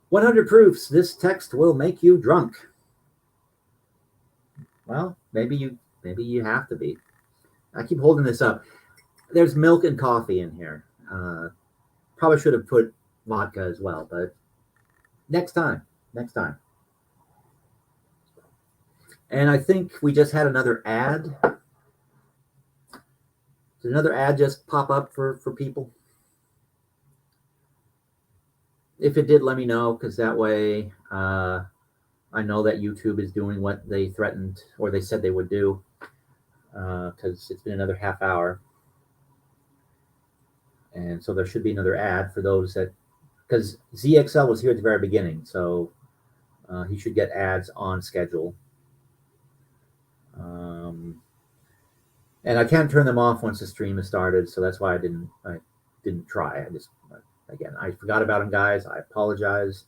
S1: 100 proofs. This text will make you drunk. Well, maybe you have to be. I keep holding this up. There's milk and coffee in here. Probably should have put vodka as well, but next time. And I think we just had another ad. Did another ad just pop up for people? If it did, let me know, because that way I know that YouTube is doing what they threatened or they said they would do, because it's been another half hour. And so there should be another ad for those that, because ZXL was here at the very beginning, so he should get ads on schedule. And I can't turn them off once the stream is started, so that's why I didn't try. I just, again, I forgot about them, guys. I apologize.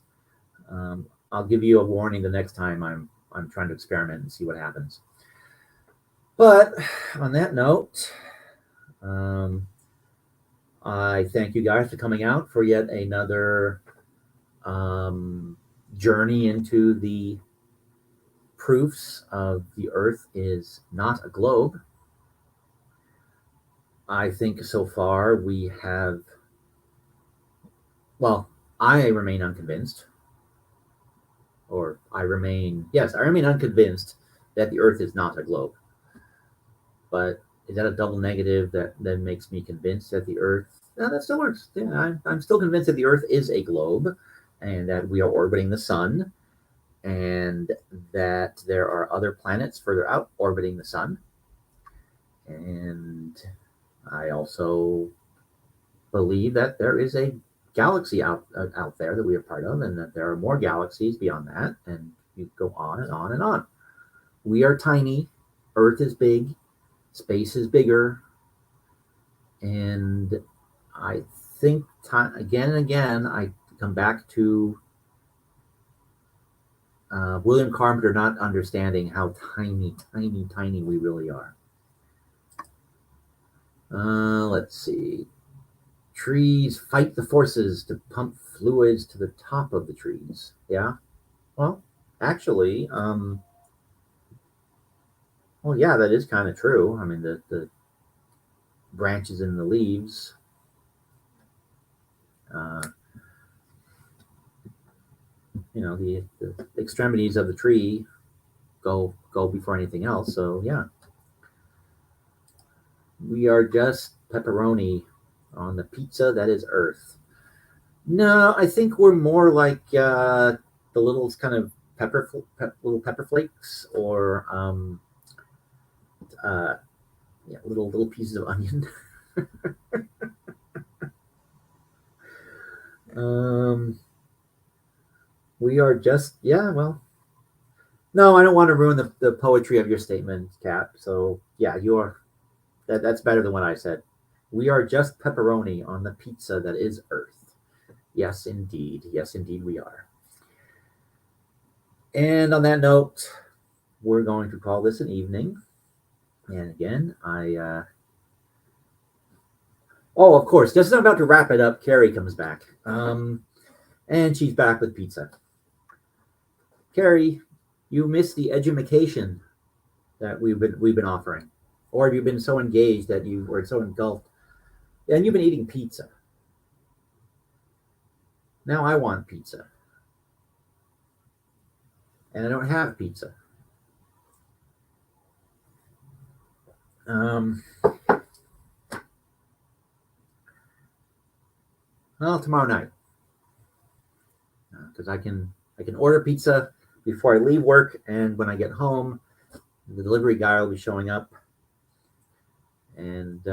S1: I'll give you a warning the next time I'm trying to experiment and see what happens. But on that note, I thank you guys for coming out for yet another journey into the proofs of the Earth is not a globe. I think so far we have, well, I remain unconvinced, or I remain unconvinced that the Earth is not a globe. But is that a double negative that then makes me convinced that the Earth, no, that still works. Yeah, I'm still convinced that the Earth is a globe and that we are orbiting the sun and that there are other planets further out orbiting the sun. And I also believe that there is a galaxy out there that we are part of, and that there are more galaxies beyond that, and you go on and on and on. We are tiny, Earth is big, space is bigger, and I think again and again I come back to William Carpenter not understanding how tiny we really are. Let's see. Trees fight the forces to pump fluids to the top of the trees. Yeah. Well, actually, well, yeah, that is kind of true. I mean, the branches and the leaves, the extremities of the tree go before anything else. So yeah, we are just pepperoni on the pizza that is Earth. No, I think we're more like the little kind of little pepper flakes, or little pieces of onion. We are just, yeah, well, no, I don't want to ruin the poetry of your statement, Cap. So yeah, that's better than what I said. We are just pepperoni on the pizza that is Earth. Yes, indeed. Yes, indeed, we are. And on that note, we're going to call this an evening. And again, oh, of course, just as I'm about to wrap it up, Carrie comes back. And she's back with pizza. Carrie, you missed the edumacation that we've been offering. Or have you been so engaged that you were so engulfed? And you've been eating pizza. Now I want pizza. And I don't have pizza. Well, tomorrow night. Because I can order pizza before I leave work, and when I get home, the delivery guy will be showing up. And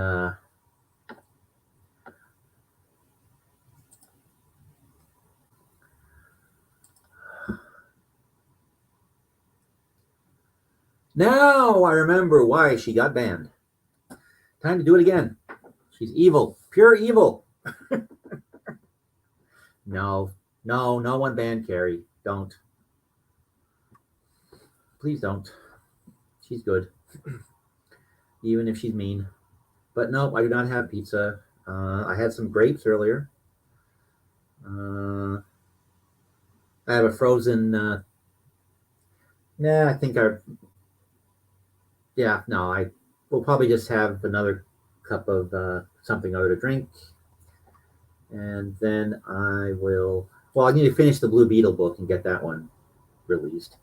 S1: now I remember why she got banned. Time to do it again. She's evil, pure evil. No one banned Carrie. Don't. Please don't. She's good. Even if she's mean. But no, I do not have pizza. I had some grapes earlier. I have a frozen. I think I will probably just have another cup of something other to drink. And then I need to finish the Blue Beetle book and get that one released.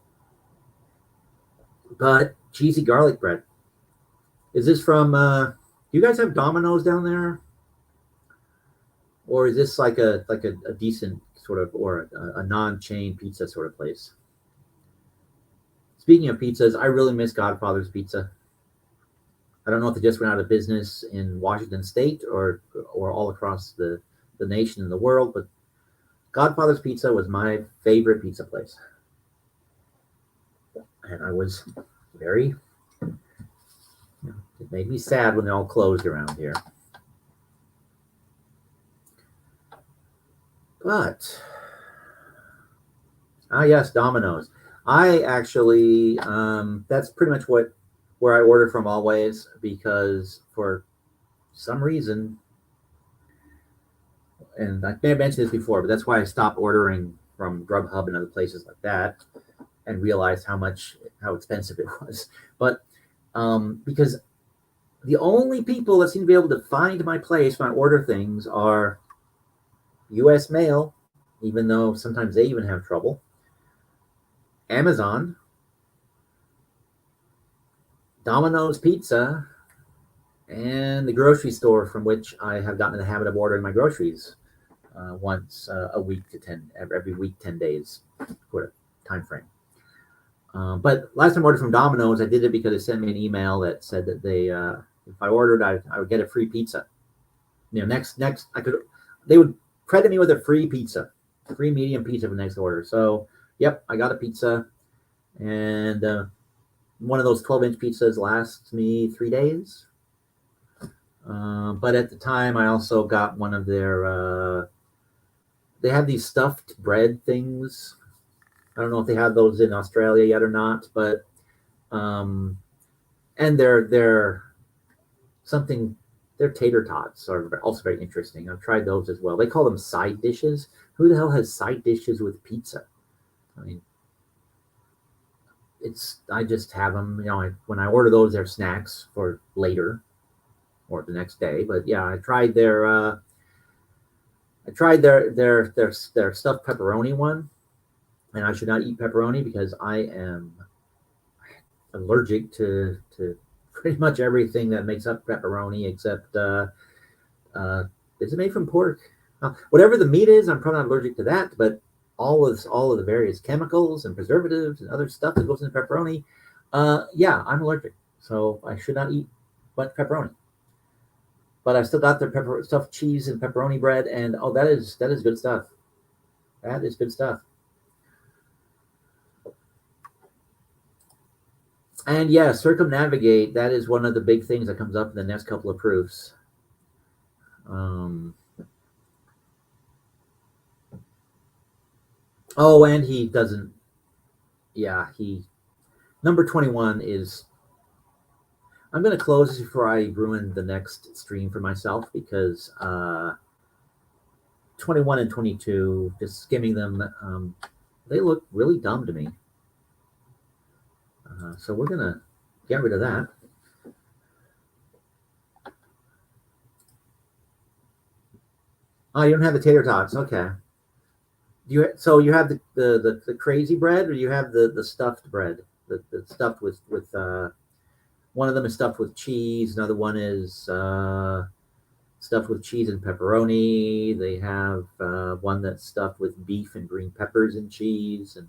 S1: But cheesy garlic bread. Is this from, do you guys have Domino's down there? Or is this like a decent sort of, or a non-chain pizza sort of place? Speaking of pizzas, I really miss Godfather's Pizza. I don't know if they just went out of business in Washington State or all across the nation and the world, but Godfather's Pizza was my favorite pizza place. And I was very, it made me sad when they all closed around here. But, yes, Domino's. I actually, that's pretty much where I order from always, because for some reason, and I may have mentioned this before, but that's why I stopped ordering from Grubhub and other places like that, and realized how expensive it was. But because the only people that seem to be able to find my place when I order things are U.S. Mail, even though sometimes they even have trouble, Amazon, Domino's Pizza, and the grocery store, from which I have gotten in the habit of ordering my groceries once a week to every week, 10 days, sort of time frame. But last time I ordered from Domino's, I did it because they sent me an email that said that if I ordered, I would get a free pizza. Next, they would credit me with a free pizza, free medium pizza for the next order. So, yep, I got a pizza, and one of those 12-inch pizzas lasts me 3 days. But at the time, I also got one of their, they have these stuffed bread things. I don't know if they have those in Australia yet or not, but, and they're their tater tots are also very interesting. I've tried those as well. They call them side dishes. Who the hell has side dishes with pizza? I mean, I just have them, when I order those, they're snacks for later or the next day. But yeah, I tried their stuffed pepperoni one, and I should not eat pepperoni because I am allergic to pretty much everything that makes up pepperoni, except is it made from pork? Whatever the meat is, I'm probably not allergic to that, but all of the various chemicals and preservatives and other stuff that goes in pepperoni, yeah, I'm allergic. So I should not eat much pepperoni. But I still got their stuffed cheese and pepperoni bread, and that is good stuff. That is good stuff. And yeah, circumnavigate, that is one of the big things that comes up in the next couple of proofs. And he doesn't, number 21 is, I'm going to close this before I ruin the next stream for myself, because 21 and 22, just skimming them, they look really dumb to me. So we're going to get rid of that. Oh, you don't have the tater tots. Okay. So you have the crazy bread, or you have the stuffed bread, the stuffed with one of them is stuffed with cheese, another one is stuffed with cheese and pepperoni. They have one that's stuffed with beef and green peppers and cheese, and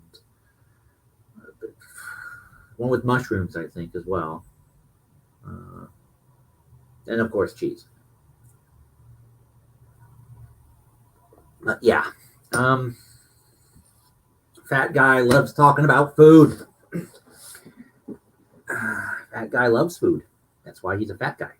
S1: one with mushrooms, I think, as well, and of course cheese. Yeah. Fat guy loves talking about food. Fat guy loves food. That's why he's a fat guy.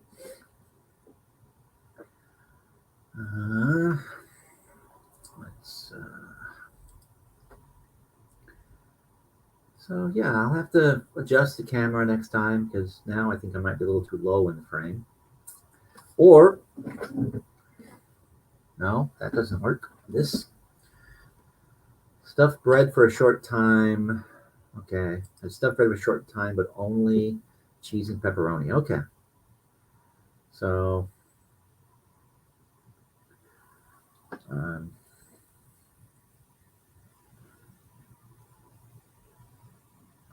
S1: So yeah, I'll have to adjust the camera next time, because now I think I might be a little too low in the frame. Or, no, that doesn't work. This stuffed bread for a short time. Okay, I stuffed bread for a short time, but only cheese and pepperoni. Okay. So,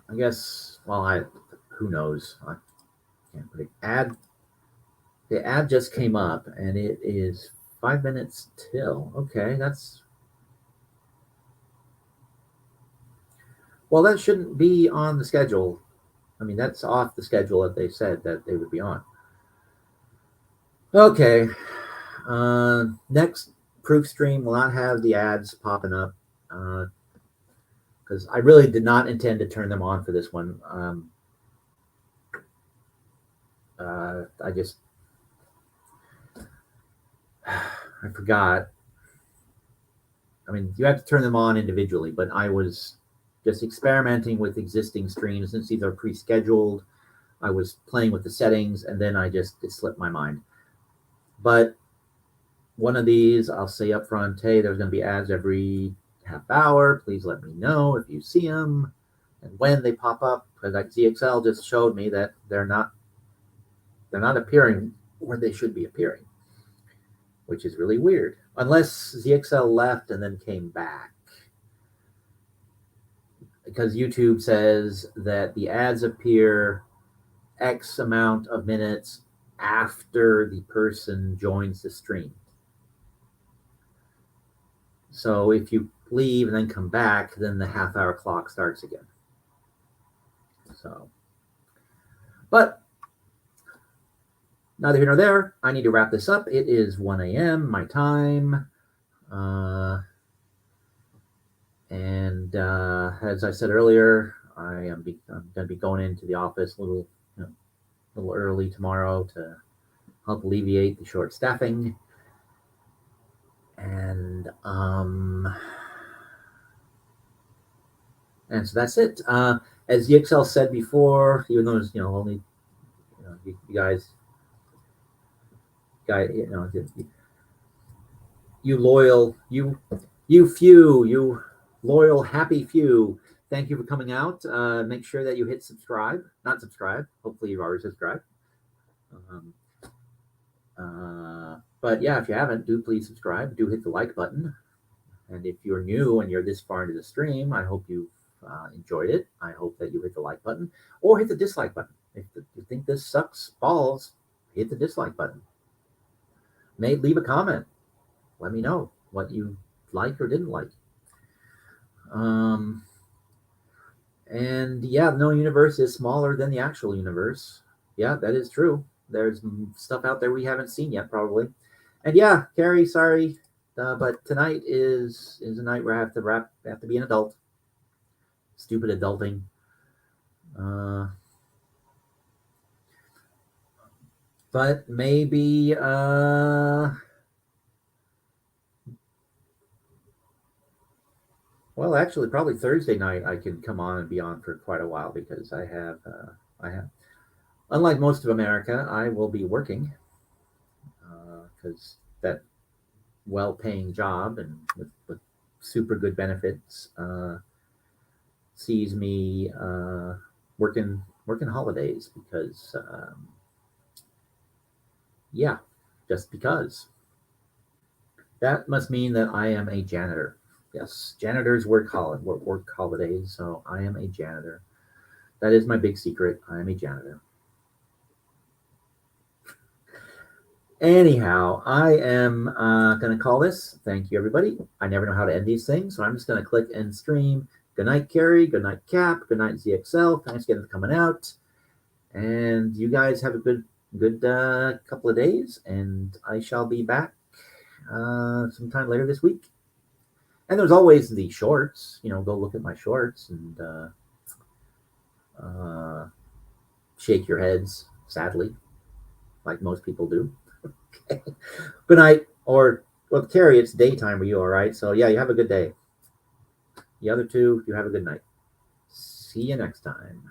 S1: I guess, who knows? I can't predict. The ad just came up, and it is 5 minutes till. Okay, that shouldn't be on the schedule. I mean, that's off the schedule that they said that they would be on. Okay. Next proof stream will not have the ads popping up because I really did not intend to turn them on for this one. I just I forgot. I mean, you have to turn them on individually, but I was just experimenting with existing streams since these are pre-scheduled. I was playing with the settings, and then it slipped my mind. But one of these, I'll say up front, hey, there's going to be ads every half hour. Please let me know if you see them and when they pop up. Because like ZXL just showed me that they're not appearing where they should be appearing, which is really weird. Unless ZXL left and then came back. Because YouTube says that the ads appear X amount of minutes after the person joins the stream. So if you leave and then come back, then the half-hour clock starts again. So, but neither here nor there. I need to wrap this up. It is 1 a.m. my time. And as I said earlier, I'm going to be going into the office a little early tomorrow to help alleviate the short staffing. And so that's it. As ZXL said before, even though there's only you guys, you loyal, you loyal, happy few. Thank you for coming out. Make sure that you hit subscribe. Not subscribe. Hopefully you've already subscribed. But yeah, if you haven't, do please subscribe. Do hit the like button. And if you're new and you're this far into the stream, I hope you've enjoyed it. I hope that you hit the like button or hit the dislike button. If you think this sucks balls, hit the dislike button. Leave a comment. Let me know what you liked or didn't like. And yeah, the known universe is smaller than the actual universe. Yeah, that is true. There's stuff out there we haven't seen yet, probably. And yeah, Carrie, sorry, but tonight is a night where I have to be an adult. Stupid adulting. But maybe well, actually, probably Thursday night I can come on and be on for quite a while because I have unlike most of America, I will be working because that well-paying job and with super good benefits sees me working holidays because yeah, just because. That must mean that I am a janitor. Yes, janitors work holidays, so I am a janitor. That is my big secret. I am a janitor. Anyhow, I am going to call this. Thank you, everybody. I never know how to end these things, so I'm just going to click end stream. Good night, Carrie. Good night, Cap. Good night, ZXL. Thanks again for coming out. And you guys have a good couple of days, and I shall be back sometime later this week. And there's always the shorts. Go look at my shorts and shake your heads, sadly, like most people do. Okay. Good night. Or, well, Carrie, it's daytime for you, all right? So, yeah, you have a good day. The other two, you have a good night. See you next time.